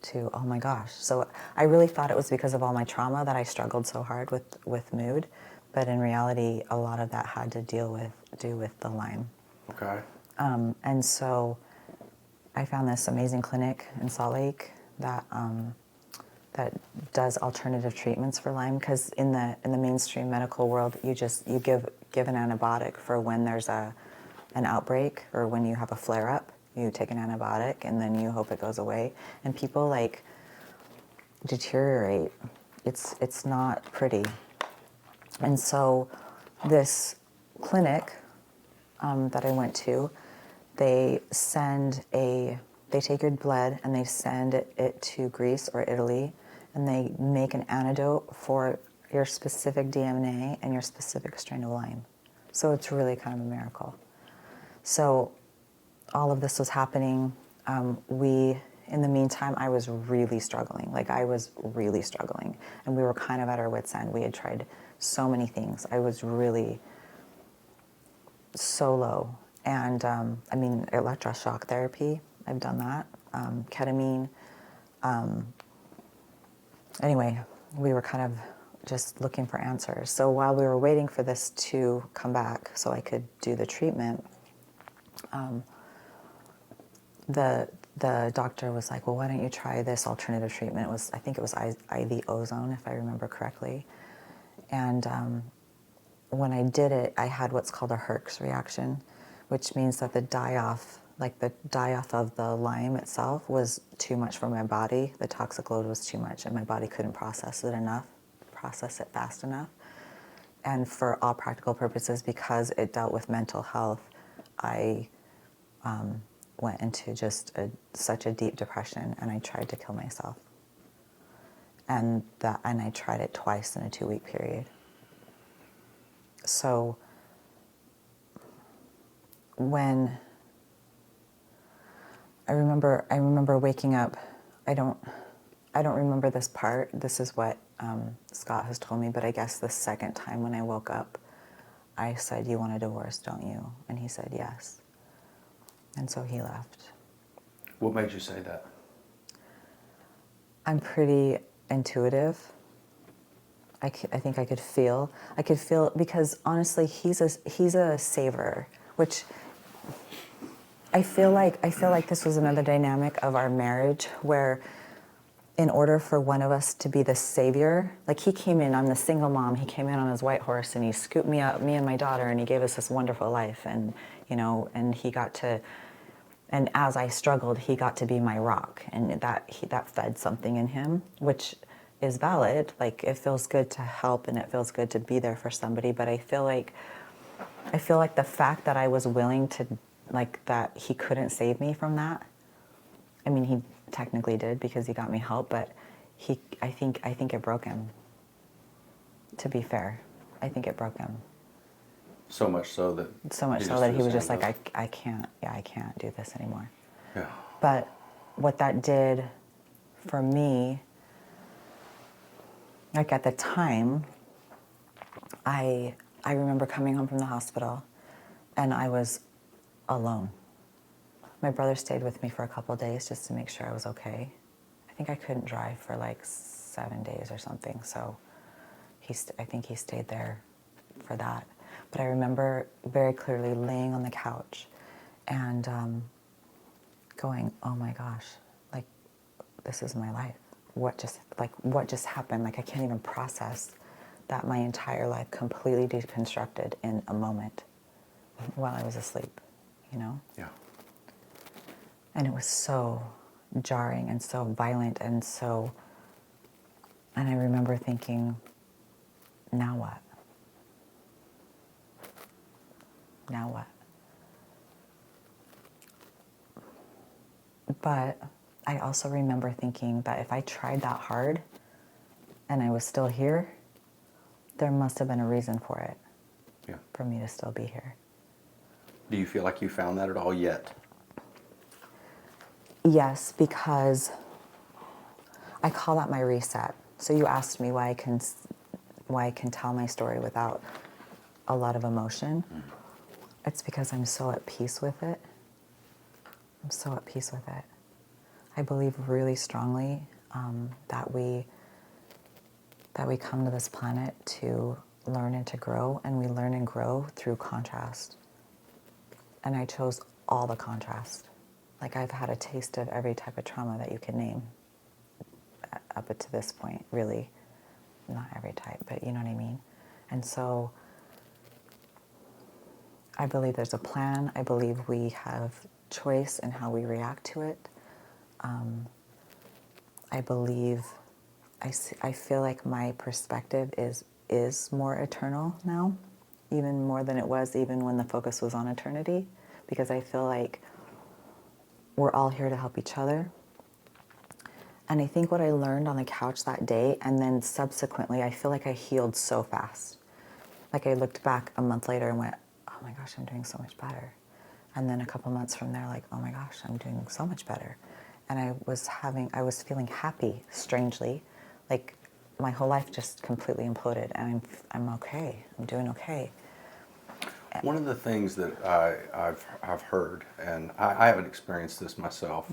[SPEAKER 2] to, oh my gosh. So I really thought it was because of all my trauma that I struggled so hard with mood, but in reality, a lot of that had to do with the Lyme.
[SPEAKER 1] Okay.
[SPEAKER 2] And so I found this amazing clinic in Salt Lake that does alternative treatments for Lyme, because in the mainstream medical world, you give an antibiotic for when there's an outbreak or when you have a flare-up. You take an antibiotic and then you hope it goes away. And people deteriorate. It's not pretty. And so this clinic that I went to, they take your blood and they send it to Greece or Italy, and they make an antidote for your specific DNA and your specific strain of Lyme. So it's really kind of a miracle. So all of this was happening. In the meantime, I was really struggling. And we were kind of at our wits' end. We had tried so many things. I was really so low. And electroshock therapy, I've done that. Ketamine. Anyway, we were kind of just looking for answers. So while we were waiting for this to come back so I could do the treatment, the doctor was like, well, why don't you try this alternative treatment? I think it was IV ozone, if I remember correctly. And when I did it, I had what's called a Herx reaction, which means that the die-off of the Lyme itself was too much for my body. The toxic load was too much, and my body couldn't process it fast enough. And for all practical purposes, because it dealt with mental health, I went into just such a deep depression, and I tried to kill myself. And I tried it twice in a 2-week period. So when I remember waking up, I don't remember this part. This is what Scott has told me, but I guess the second time when I woke up, I said, "You want a divorce, don't you?" And he said, "Yes." And so he left.
[SPEAKER 1] What made you say that?
[SPEAKER 2] I'm pretty intuitive. I think I could feel because honestly, he's a saver, which I feel like this was another dynamic of our marriage where, in order for one of us to be the savior, like he came in, I'm the single mom, he came in on his white horse and he scooped me up, me and my daughter, and he gave us this wonderful life, and and he got to, and as I struggled, he got to be my rock, and that fed something in him, which is valid. Like, it feels good to help and it feels good to be there for somebody, but I feel like the fact that I was willing to, like, that he couldn't save me from that. I mean, he technically did because he got me help, but I think it broke him. To be fair, I think it broke him.
[SPEAKER 1] So much so that
[SPEAKER 2] he was just like, I can't do this anymore.
[SPEAKER 1] Yeah.
[SPEAKER 2] But what that did for me, like at the time, I remember coming home from the hospital and I was alone. My brother stayed with me for a couple of days just to make sure I was okay. I think I couldn't drive for like 7 days or something, so I think he stayed there for that. But I remember very clearly laying on the couch and going, oh my gosh, like, this is my life. What just happened? Like, I can't even process that my entire life completely deconstructed in a moment while I was asleep,
[SPEAKER 1] Yeah.
[SPEAKER 2] And it was so jarring and so violent and I remember thinking, now what? Now what? But I also remember thinking that if I tried that hard and I was still here, there must have been a reason for it.
[SPEAKER 1] Yeah.
[SPEAKER 2] For me to still be here.
[SPEAKER 1] Do you feel like you found that at all yet?
[SPEAKER 2] Yes, because I call that my reset. So you asked me why I can tell my story without a lot of emotion. Mm-hmm. It's because I'm so at peace with it. I'm so at peace with it. I believe really strongly that we come to this planet to learn and to grow, and we learn and grow through contrast. And I chose all the contrast. Like, I've had a taste of every type of trauma that you can name up to this point, really. Not every type, but you know what I mean? And so I believe there's a plan. I believe we have choice in how we react to it. I feel like my perspective is more eternal now. even more than it was even when the focus was on eternity, because I feel like we're all here to help each other. And I think what I learned on the couch that day, and then subsequently, I feel like I healed so fast. Like I looked back a month later and went, oh my gosh, I'm doing so much better. And then a couple months from there, like, oh my gosh, I'm doing so much better. And I was feeling happy, strangely. Like my whole life just completely imploded, and I'm okay. I'm doing okay.
[SPEAKER 1] One of the things that I've heard, and I haven't experienced this myself,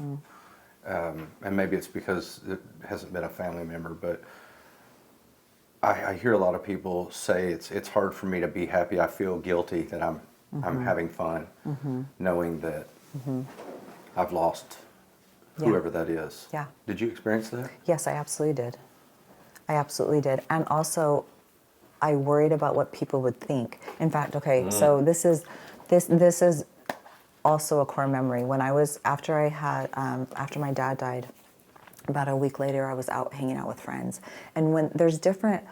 [SPEAKER 1] and maybe it's because it hasn't been a family member, but I hear a lot of people say it's hard for me to be happy. I feel guilty that I'm having fun, knowing that I've lost whoever that is.
[SPEAKER 2] Yeah.
[SPEAKER 1] Did you experience that?
[SPEAKER 2] Yes, I absolutely did. I absolutely did. And also, I worried about what people would think. In fact, okay, so this is also a core memory. When I was after my dad died, about a week later, I was out hanging out with friends. And when there's different,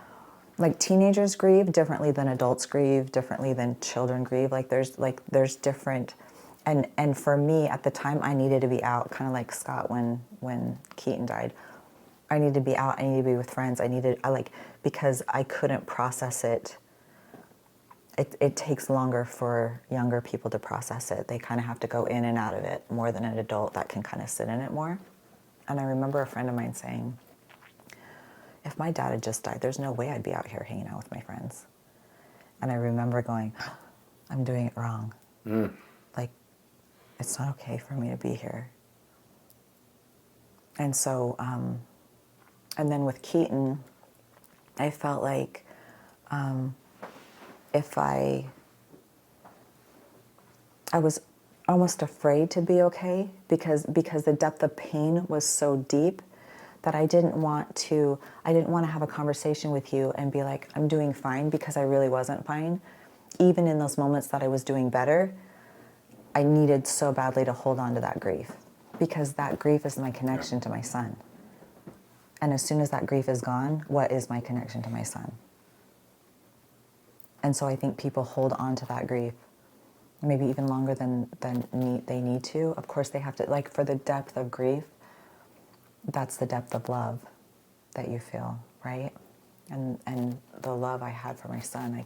[SPEAKER 2] like teenagers grieve differently than adults grieve, differently than children grieve. There's different, and for me at the time, I needed to be out, kind of like Scott when Keaton died. I needed to be out. I needed to be with friends. Because I couldn't process it. It takes longer for younger people to process it. They kind of have to go in and out of it more than an adult that can kind of sit in it more. And I remember a friend of mine saying, if my dad had just died, there's no way I'd be out here hanging out with my friends. And I remember going, I'm doing it wrong. Like, it's not okay for me to be here. And so, and then with Keaton, I felt like if I was almost afraid to be okay because the depth of pain was so deep that I didn't want to have a conversation with you and be like, I'm doing fine, because I really wasn't fine. Even in those moments that I was doing better, I needed so badly to hold on to that grief, because that grief is my connection to my son. And as soon as that grief is gone, what is my connection to my son? And so I think people hold on to that grief maybe even longer than they need to. Of course, they have to, like, for the depth of grief, that's the depth of love that you feel, right? And the love I had for my son, I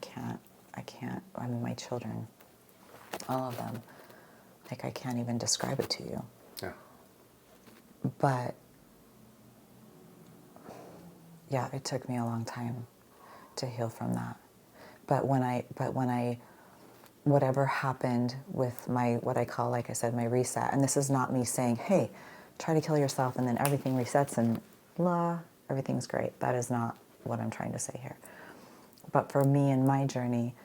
[SPEAKER 2] mean, my children, all of them, like, I can't even describe it to you.
[SPEAKER 1] Yeah.
[SPEAKER 2] But, yeah, it took me a long time to heal from that. But when I, whatever happened with my, what I call, like I said, my reset, and this is not me saying, hey, try to kill yourself and then everything resets and everything's great. That is not what I'm trying to say here. But for me in my journey,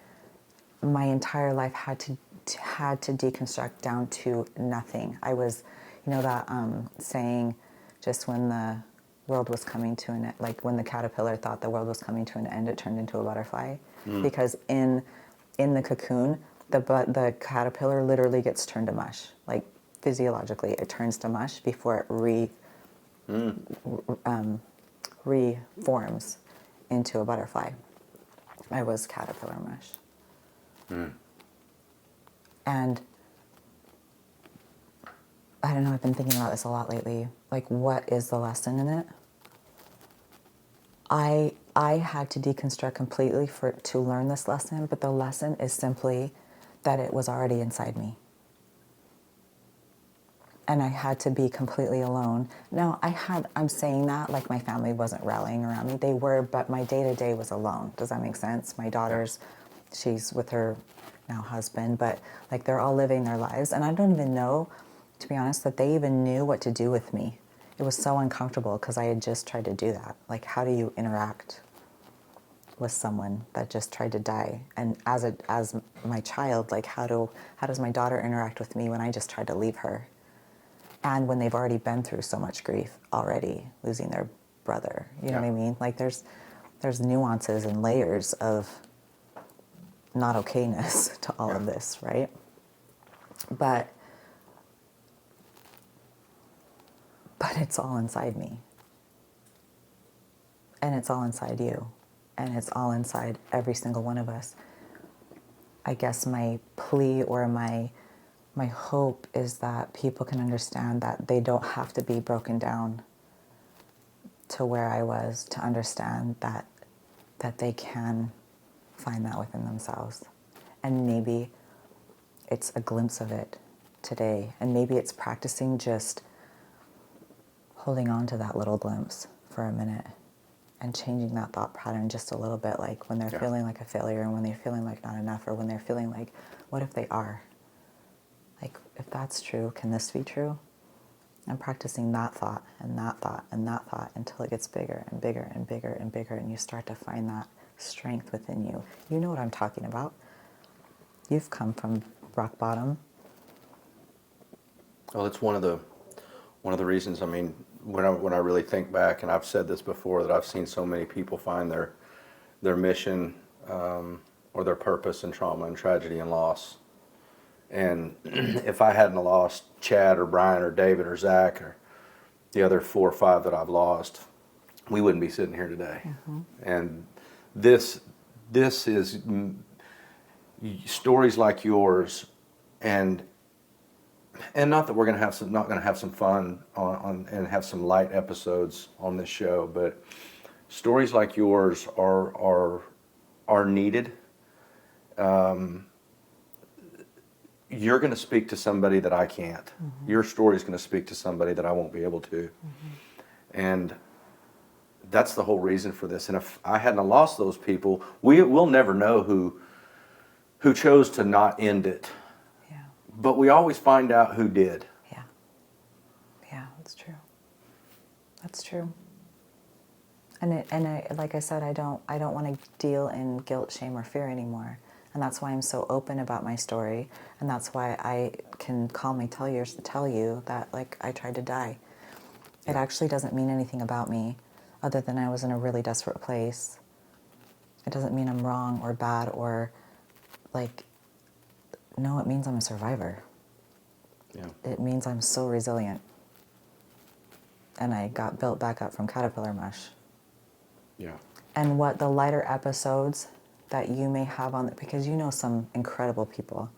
[SPEAKER 2] my entire life had to deconstruct down to nothing. I was, that saying, just when the world was coming to an end, like when the caterpillar thought the world was coming to an end, it turned into a butterfly. Because in the cocoon, the caterpillar literally gets turned to mush. Like physiologically, it turns to mush before it reforms into a butterfly. I was caterpillar mush. And I don't know, I've been thinking about this a lot lately. Like, what is the lesson in it? I had to deconstruct completely to learn this lesson, but the lesson is simply that it was already inside me. And I had to be completely alone. Now, I'm saying that like my family wasn't rallying around me. They were, but my day-to-day was alone. Does that make sense? My daughter's, she's with her now husband, but like they're all living their lives. And I don't even know, to be honest, that they even knew what to do with me. It was so uncomfortable because I had just tried to do that. Like, how do you interact with someone that just tried to die? And as my child, like how does my daughter interact with me when I just tried to leave her? And when they've already been through so much grief already, losing their brother, you know what I mean? Like there's nuances and layers of not okayness to all of this, right? But it's all inside me. And it's all inside you. And it's all inside every single one of us. I guess my plea or my hope is that people can understand that they don't have to be broken down to where I was to understand that they can find that within themselves. And maybe it's a glimpse of it today. And maybe it's practicing just holding on to that little glimpse for a minute and changing that thought pattern just a little bit, like when they're feeling like a failure and when they're feeling like not enough, or when they're feeling like, what if they are? Like, if that's true, can this be true? And practicing that thought and that thought and that thought until it gets bigger and bigger and bigger and bigger, and you start to find that strength within you. You know what I'm talking about. You've come from rock bottom.
[SPEAKER 1] Well, it's one of the reasons. I mean, when I really think back, and I've said this before, that I've seen so many people find their mission or their purpose in trauma and tragedy and loss. And if I hadn't lost Chad or Brian or David or Zach or the other 4 or 5 that I've lost, we wouldn't be sitting here today. Mm-hmm. And this is stories like yours, and not that we're going to have some fun on and have some light episodes on this show, but stories like yours are needed. You're going to speak to somebody that I can't. Mm-hmm. Your story is going to speak to somebody that I won't be able to. Mm-hmm. And that's the whole reason for this. And if I hadn't lost those people, we'll never know who chose to not end it. Yeah. But we always find out who did.
[SPEAKER 2] Yeah. Yeah, that's true. That's true. And I, like I said, I don't want to deal in guilt, shame, or fear anymore. And that's why I'm so open about my story. And that's why I can calmly tell you that, like, I tried to die. It actually doesn't mean anything about me other than I was in a really desperate place. It doesn't mean I'm wrong or bad or, like, no, it means I'm a survivor. Yeah. It means I'm so resilient. And I got built back up from caterpillar mush. Yeah. And what the lighter episodes that you may have on, because you know some incredible people,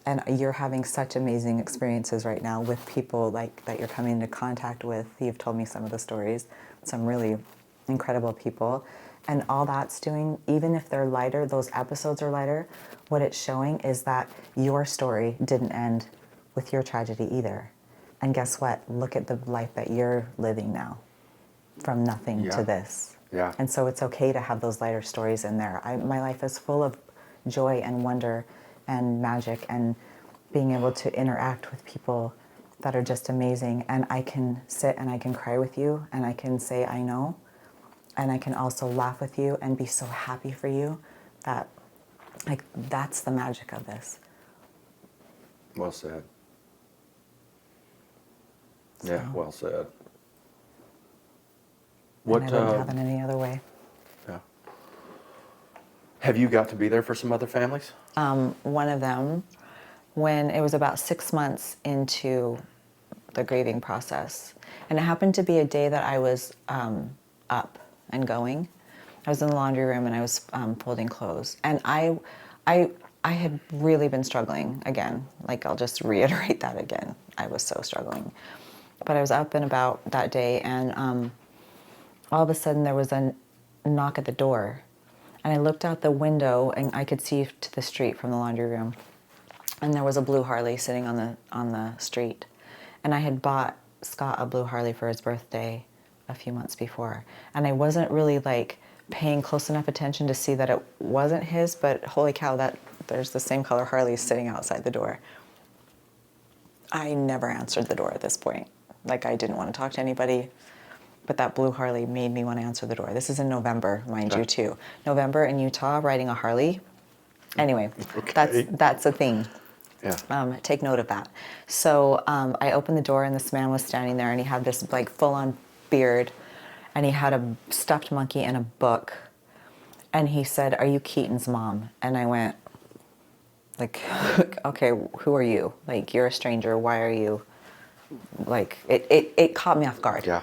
[SPEAKER 2] and you're having such amazing experiences right now with people like that you're coming into contact with. You've told me some of the stories, some really incredible people, and all that's doing, even if they're lighter, those episodes are lighter, what it's showing is that your story didn't end with your tragedy either. And guess what? Look at the life that you're living now, from nothing to this. Yeah. And so it's okay to have those lighter stories in there. My life is full of joy and wonder and magic and being able to interact with people that are just amazing. And I can sit and I can cry with you and I can say, I know. And I can also laugh with you and be so happy for you that, like, that's the magic of this.
[SPEAKER 1] Well said. So. Yeah, well said.
[SPEAKER 2] What, and I wouldn't have it any other way.
[SPEAKER 1] Yeah. Have you got to be there for some other families?
[SPEAKER 2] One of them, when it was about 6 months into the grieving process, and it happened to be a day that I was up and going. I was in the laundry room and I was folding clothes, and I had really been struggling again. Like, I'll just reiterate that again. I was so struggling, but I was up and about that day, and all of a sudden there was a knock at the door, and I looked out the window and I could see to the street from the laundry room, and there was a blue Harley sitting on the street, and I had bought Scott a blue Harley for his birthday a few months before, and I wasn't really like paying close enough attention to see that it wasn't his, but holy cow, that there's the same color Harley sitting outside the door. I never answered the door at this point. Like, I didn't want to talk to anybody. But that blue Harley made me want to answer the door. This is in November, mind you, too. November in Utah, riding a Harley. Anyway, okay. That's a thing. Yeah. Take note of that. So I opened the door, and this man was standing there, and he had this like full-on beard, and he had a stuffed monkey and a book. And he said, "Are you Keaton's mom?" And I went, like, okay, who are you? Like, you're a stranger. Why are you? Like, it caught me off guard. Yeah.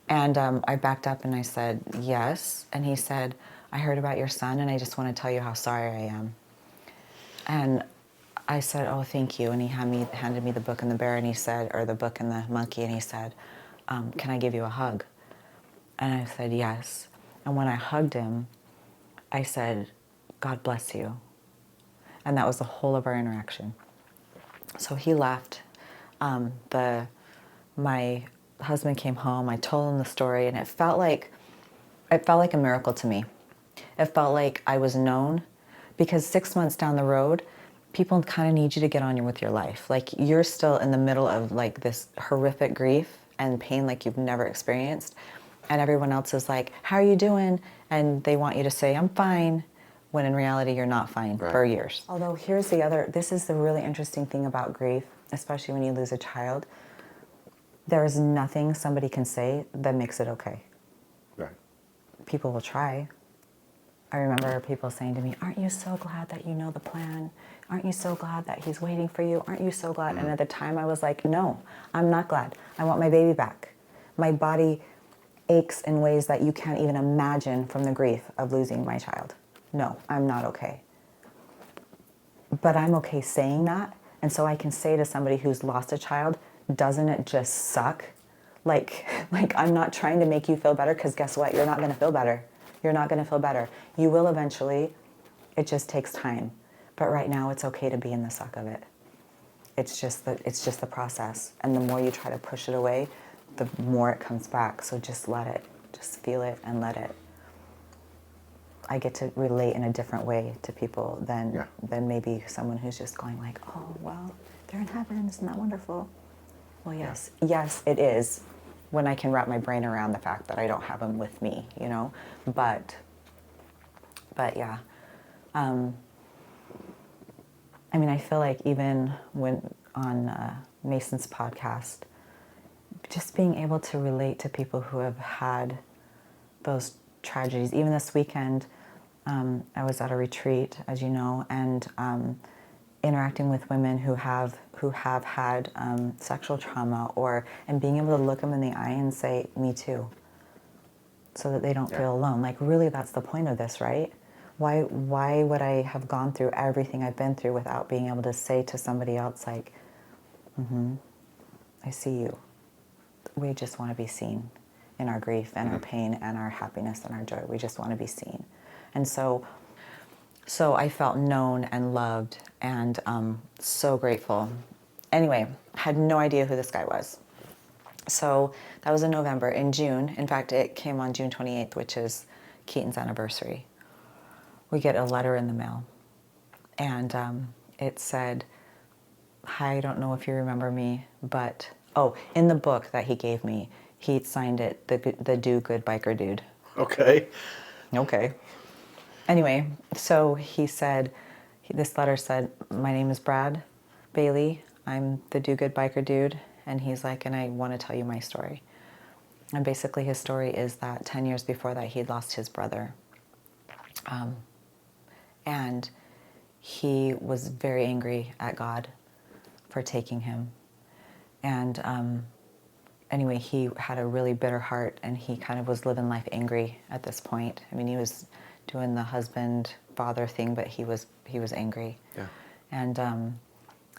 [SPEAKER 2] And I backed up and I said, yes. And he said, "I heard about your son and I just want to tell you how sorry I am." And I said, oh, thank you. And he handed me the book and the bear, and he said, or the book and the monkey, and he said, can I give you a hug? And I said, yes. And when I hugged him, I said, God bless you. And that was the whole of our interaction. So he left. My husband came home. I told him the story, and it felt like a miracle to me. It felt like I was known, because 6 months down the road, people kind of need you to get on with your life. Like, you're still in the middle of like this horrific grief and pain like you've never experienced, and everyone else is like, how are you doing? And they want you to say, I'm fine, when in reality you're not fine for years. Although this is the really interesting thing about grief, especially when you lose a child. There is nothing somebody can say that makes it okay.
[SPEAKER 1] Right.
[SPEAKER 2] People will try. I remember people saying to me, aren't you so glad that you know the plan? Aren't you so glad that he's waiting for you? Aren't you so glad? And at the time I was like, no, I'm not glad. I want my baby back. My body aches in ways that you can't even imagine from the grief of losing my child. No, I'm not okay. But I'm okay saying that. And so I can say to somebody who's lost a child, doesn't it just suck? Like I'm not trying to make you feel better, because guess what? You're not going to feel better. You're not going to feel better. You will eventually. It just takes time. But right now, it's okay to be in the suck of it. It's just the process. And the more you try to push it away, the more it comes back. So just let it. Just feel it and let it. I get to relate in a different way to people than maybe someone who's just going like, oh, well, they're in heaven. Isn't that wonderful? Well, yes, it is, when I can wrap my brain around the fact that I don't have them with me, you know. But yeah, I mean, I feel like even when on Mason's podcast, just being able to relate to people who have had those tragedies. Even this weekend, I was at a retreat, as you know, and interacting with women who have had sexual trauma, and being able to look them in the eye and say, me too, so that they don't feel alone. Like, really, that's the point of this, right? Why would I have gone through everything I've been through without being able to say to somebody else, like, I see you. We just want to be seen in our grief and our pain and our happiness and our joy. We just want to be seen. And so I felt known and loved, and so grateful. Anyway, had no idea who this guy was. So that was in November. In June, in fact, it came on June 28th, which is Keaton's anniversary. We get a letter in the mail, and it said, hi, I don't know if you remember me, but, in the book that he gave me, he signed it, the Do Good Biker Dude.
[SPEAKER 1] Okay.
[SPEAKER 2] Anyway, so he said, this letter said, my name is Brad Bailey. I'm the Do Good Biker Dude. And he's like, and I want to tell you my story. And basically his story is that 10 years before that, he'd lost his brother. And he was very angry at God for taking him. And anyway, he had a really bitter heart, and he kind of was living life angry at this point. I mean, he was doing the husband-father thing, but he was angry.
[SPEAKER 1] Yeah.
[SPEAKER 2] And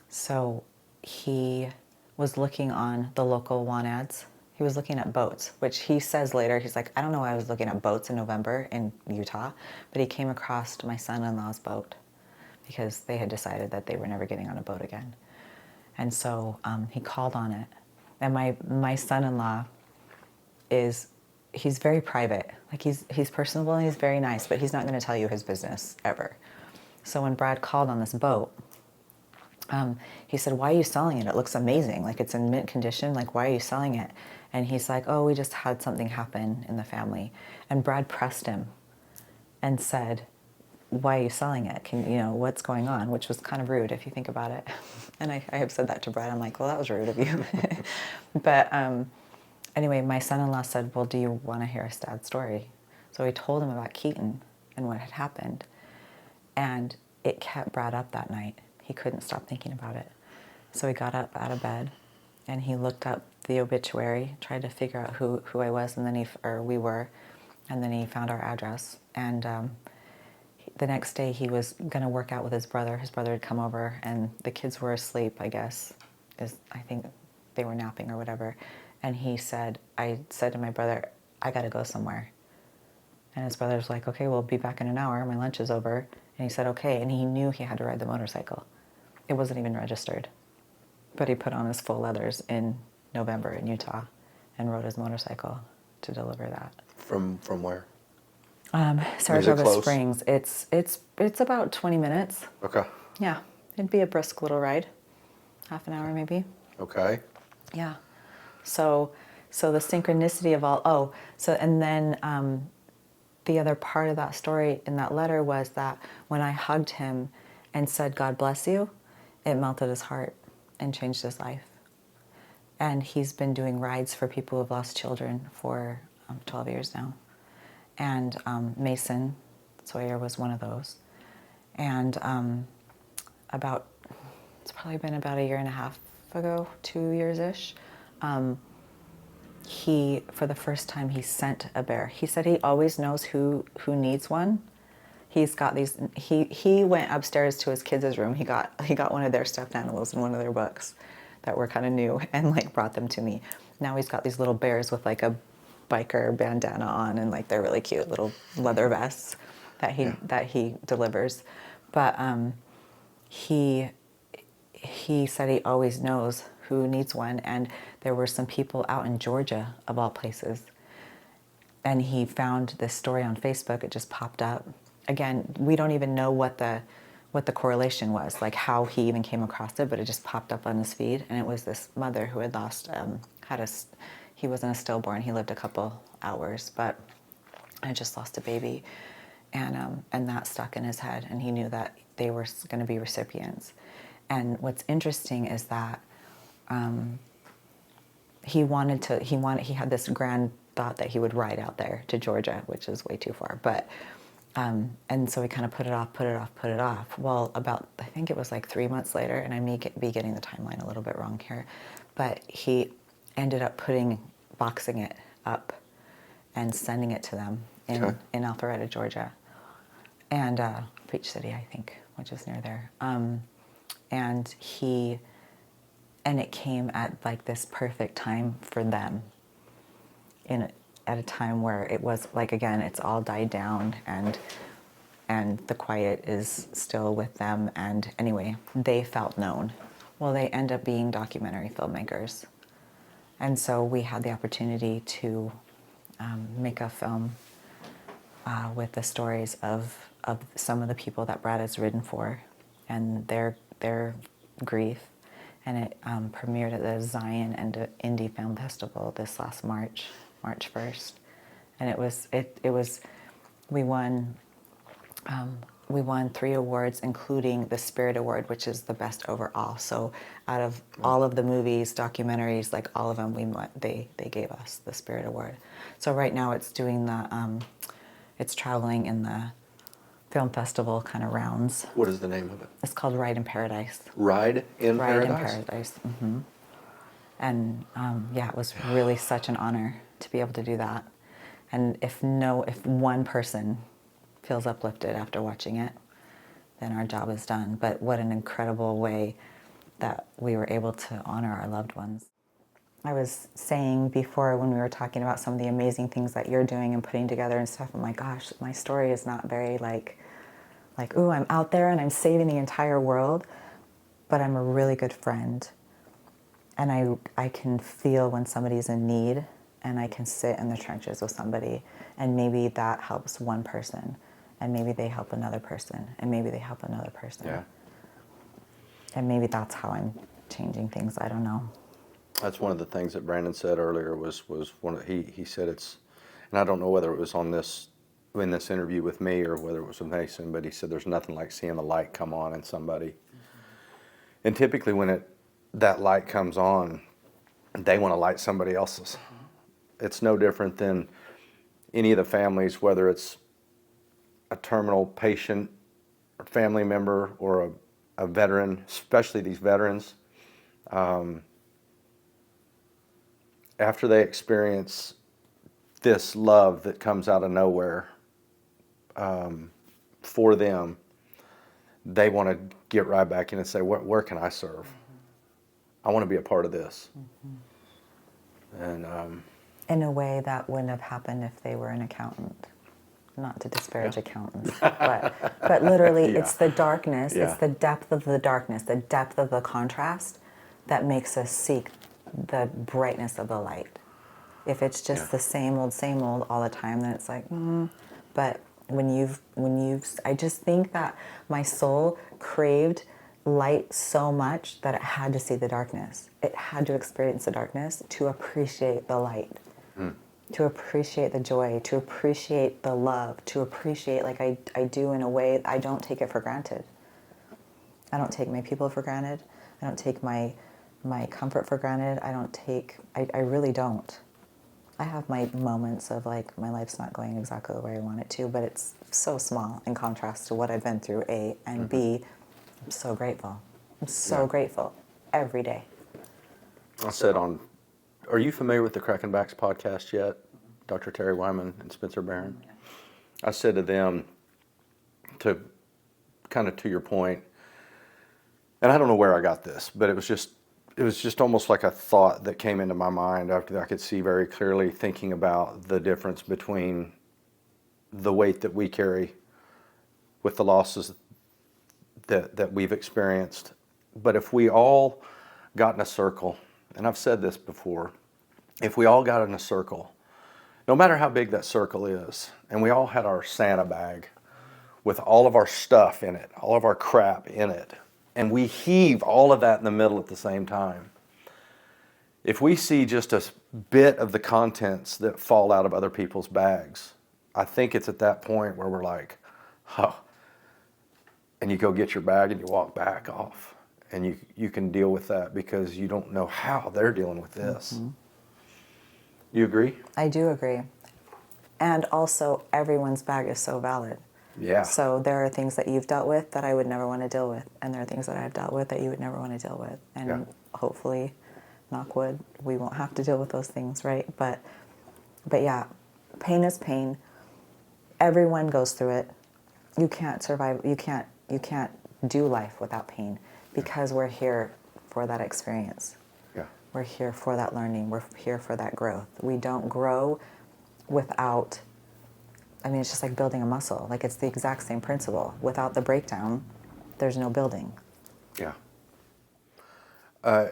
[SPEAKER 2] so he was looking on the local want ads. He was looking at boats, which he says later, he's like, I don't know why I was looking at boats in November in Utah, but he came across my son-in-law's boat because they had decided that they were never getting on a boat again. And so he called on it. And my son-in-law he's very private. Like, he's personable and he's very nice, but he's not going to tell you his business ever. So when Brad called on this boat, he said, why are you selling it? It looks amazing. Like, it's in mint condition. Like, why are you selling it? And he's like, oh, we just had something happen in the family. And Brad pressed him and said, why are you selling it? What's going on? Which was kind of rude if you think about it. And I have said that to Brad. I'm like, well, that was rude of you. But anyway, my son-in-law said, well, do you want to hear a sad story? So he told him about Keaton and what had happened. And it kept Brad up that night. He couldn't stop thinking about it. So he got up out of bed and he looked up the obituary, tried to figure out who I was, and then we were, and then he found our address. And the next day he was going to work out with his brother. His brother had come over, and the kids were asleep, I guess. I think they were napping or whatever. And I said to my brother, I got to go somewhere. And his brother's like, okay, we'll be back in an hour. My lunch is over. And he said, okay. And he knew he had to ride the motorcycle. It wasn't even registered. But he put on his full leathers in November in Utah and rode his motorcycle to deliver that.
[SPEAKER 1] From where?
[SPEAKER 2] Saratoga
[SPEAKER 1] close?
[SPEAKER 2] Springs. It's about 20 minutes.
[SPEAKER 1] Okay.
[SPEAKER 2] Yeah, it'd be a brisk little ride, half an hour maybe.
[SPEAKER 1] Okay.
[SPEAKER 2] Yeah. So the synchronicity of all. Oh, so and then the other part of that story in that letter was that when I hugged him and said God bless you, it melted his heart and changed his life. And he's been doing rides for people who've lost children for 12 years now. And Mason Sawyer was one of those. And it's probably been about a year and a half ago, 2 years-ish, for the first time, he sent a bear. He said he always knows who needs one. He's got these, he went upstairs to his kids' room. He got one of their stuffed animals in one of their books that were kind of new and like brought them to me. Now he's got these little bears with like a biker bandana on, and like they're really cute little leather vests that he delivers. But he said he always knows who needs one, and there were some people out in Georgia, of all places, and he found this story on Facebook. It just popped up. Again, we don't even know what the correlation was, like how he even came across it, but it just popped up on his feed, and it was this mother who had lost, he wasn't a stillborn, he lived a couple hours, but had just lost a baby, and that stuck in his head, and he knew that they were going to be recipients. And what's interesting is that he had this grand thought that he would ride out there to Georgia, which is way too far, but and so he kind of put it off. Well, I think it was like 3 months later, and I may be getting the timeline a little bit wrong here, but he ended up boxing it up and sending it to them in Alpharetta, Georgia, and Peach City, I think, which is near there. And it came at like this perfect time for them, at a time where it was like, again, it's all died down, and the quiet is still with them. And anyway, they felt known. Well, they end up being documentary filmmakers, and so we had the opportunity to make a film with the stories of some of the people that Brad has ridden for, and their grief. And it premiered at the Zion Indie Film Festival this last March 1st, and it was we won 3 awards, including the Spirit Award, which is the best overall. So out of all of the movies, documentaries, like all of them, they gave us the Spirit Award. So right now it's doing it's traveling in the film festival kind of rounds.
[SPEAKER 1] What is the name of it?
[SPEAKER 2] It's called Ride in Paradise.
[SPEAKER 1] Ride in Paradise?
[SPEAKER 2] Ride in Paradise. Mm-hmm. And it was really such an honor to be able to do that. And if one person feels uplifted after watching it, then our job is done. But what an incredible way that we were able to honor our loved ones. I was saying before, when we were talking about some of the amazing things that you're doing and putting together and stuff, I'm like, gosh, my story is not very like, ooh, I'm out there and I'm saving the entire world, but I'm a really good friend. And I can feel when somebody's in need, and I can sit in the trenches with somebody, and maybe that helps one person, and maybe they help another person, and maybe they help another person.
[SPEAKER 1] Yeah.
[SPEAKER 2] And maybe that's how I'm changing things. I don't know.
[SPEAKER 1] That's one of the things that Brandon said earlier was he said it's, and I don't know whether it was in this interview with me or whether it was with Mason, but he said there's nothing like seeing the light come on in somebody. Mm-hmm. And typically when that light comes on, they want to light somebody else's. Mm-hmm. It's no different than any of the families, whether it's a terminal patient or family member or a veteran, especially these veterans. After they experience this love that comes out of nowhere, for them, they want to get right back in and say, where can I serve? I want to be a part of this. And
[SPEAKER 2] in a way that wouldn't have happened if they were an accountant. Not to disparage
[SPEAKER 1] Yeah.
[SPEAKER 2] accountants, but literally
[SPEAKER 1] Yeah.
[SPEAKER 2] it's the darkness,
[SPEAKER 1] Yeah.
[SPEAKER 2] it's the depth of the darkness, the depth of the contrast that makes us seek the brightness of the light. If it's just
[SPEAKER 1] Yeah.
[SPEAKER 2] the same old all the time, then it's like, but when you've, I just think that my soul craved light so much that it had to see the darkness. It had to experience the darkness to appreciate the light. To appreciate the joy, to appreciate the love, to appreciate, like I do in a way, I don't take it for granted. I don't take my people for granted. I don't take my comfort for granted. I really don't. I have my moments of like, my life's not going exactly the way I want it to, but it's so small in contrast to what I've been through, A, and B, I'm so grateful. I'm so grateful every day.
[SPEAKER 1] I said are you familiar with the Cracking Backs podcast yet? Dr. Terry Wyman and Spencer Barron? I said to them, to kind of to your point, and I don't know where I got this, but it was just almost like a thought that came into my mind after I could see very clearly, thinking about the difference between the weight that we carry with the losses that we've experienced. But if we all got in a circle, and I've said this before, if we all got in a circle, no matter how big that circle is, and we all had our Santa bag with all of our stuff in it, all of our crap in it, and we heave all of that in the middle at the same time, if we see just a bit of the contents that fall out of other people's bags, I think it's at that point where we're like, huh, and you go get your bag and you walk back off, and you can deal with that because you don't know how they're dealing with this. You agree?
[SPEAKER 2] I do agree. And also, everyone's bag is so valid.
[SPEAKER 1] Yeah.
[SPEAKER 2] So there are things that you've dealt with that I would never want to deal with, and there are things that I've dealt with that you would never want to deal with. And hopefully, knock wood, we won't have to deal with those things, right? But yeah, pain is pain. Everyone goes through it. You can't survive. You can't do life without pain because we're here for that experience.
[SPEAKER 1] Yeah.
[SPEAKER 2] We're here for that learning. We're here for that growth. We don't grow without, I mean, it's just like building a muscle. Like, it's the exact same principle. Without the breakdown, there's no building.
[SPEAKER 1] Yeah.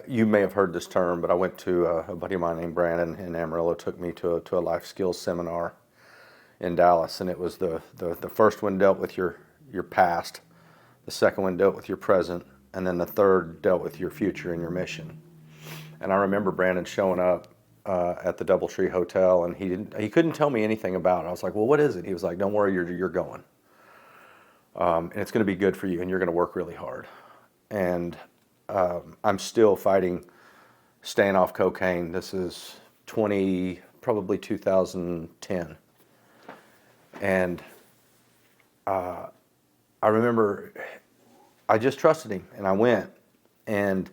[SPEAKER 1] You may have heard this term, but I went to a buddy of mine named Brandon in Amarillo took me to a life skills seminar in Dallas, and it was the first one dealt with your past, the second one dealt with your present, and then the third dealt with your future and your mission. And I remember Brandon showing up at the DoubleTree Hotel, and he couldn't tell me anything about it. I was like, well, what is it? He was like, don't worry, you're going. And it's going to be good for you, and you're going to work really hard. And I'm still fighting staying off cocaine. This is probably 2010. And I remember I just trusted him, and I went, and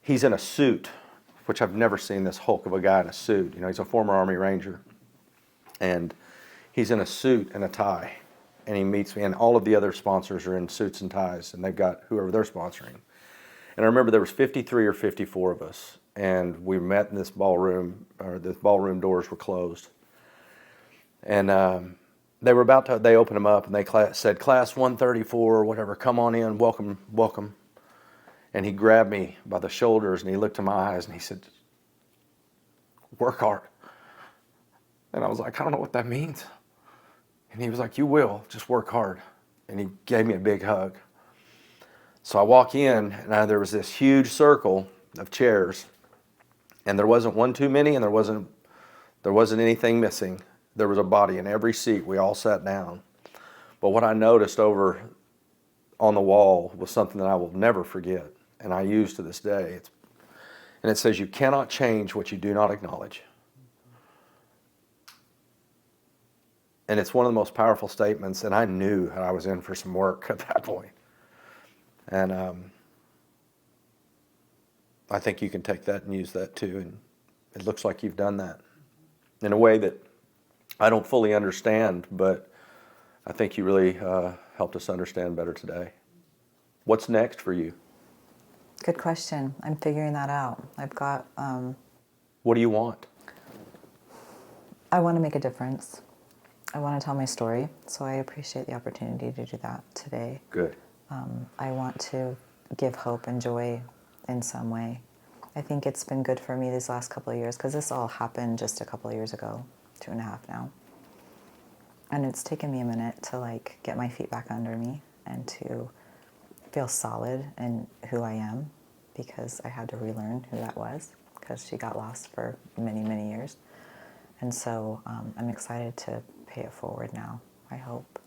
[SPEAKER 1] he's in a suit, which I've never seen this hulk of a guy in a suit. You know, he's a former Army Ranger, and he's in a suit and a tie, and he meets me, and all of the other sponsors are in suits and ties, and they've got whoever they're sponsoring. And I remember there was 53 or 54 of us, and we met in this ballroom, or the ballroom doors were closed. And they opened them up, and they said, Class 134 or whatever, come on in, welcome, welcome. And he grabbed me by the shoulders, and he looked in my eyes, and he said, work hard. And I was like, I don't know what that means. And he was like, you will, just work hard. And he gave me a big hug. So I walk in, and there was this huge circle of chairs, and there wasn't one too many, and there wasn't anything missing. There was a body in every seat. We all sat down. But what I noticed over on the wall was something that I will never forget, and I use to this day. And it says, you cannot change what you do not acknowledge. And it's one of the most powerful statements, and I knew I was in for some work at that point. And I think you can take that and use that too, and it looks like you've done that in a way that I don't fully understand, but I think you really helped us understand better today. What's next for you?
[SPEAKER 2] Good question. I'm figuring that out. I've got,
[SPEAKER 1] What do you want?
[SPEAKER 2] I want to make a difference. I want to tell my story, so I appreciate the opportunity to do that today.
[SPEAKER 1] Good.
[SPEAKER 2] I want to give hope and joy in some way. I think it's been good for me these last couple of years because this all happened just a couple of years ago, 2.5 now. And it's taken me a minute to like get my feet back under me and to feel solid in who I am, because I had to relearn who that was because she got lost for many, many years. And so I'm excited to pay it forward now, I hope.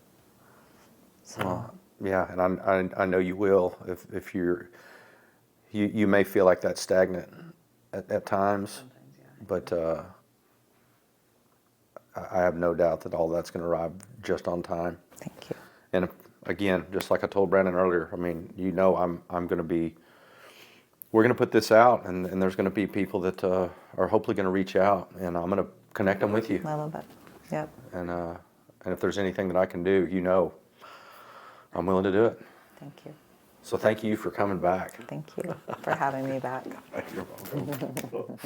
[SPEAKER 2] So.
[SPEAKER 1] Yeah, and I know you will. If you may feel like that's stagnant at times, but I have no doubt that all that's going to arrive just on time.
[SPEAKER 2] Thank you.
[SPEAKER 1] And again, just like I told Brandon earlier, I mean, I'm going to be. We're going to put this out, and there's going to be people that are hopefully going to reach out, and I'm going to connect them with you.
[SPEAKER 2] I love it. Yep.
[SPEAKER 1] And if there's anything that I can do, I'm willing to do it.
[SPEAKER 2] Thank you.
[SPEAKER 1] So thank you for coming back.
[SPEAKER 2] Thank you for having me back.
[SPEAKER 1] You're welcome.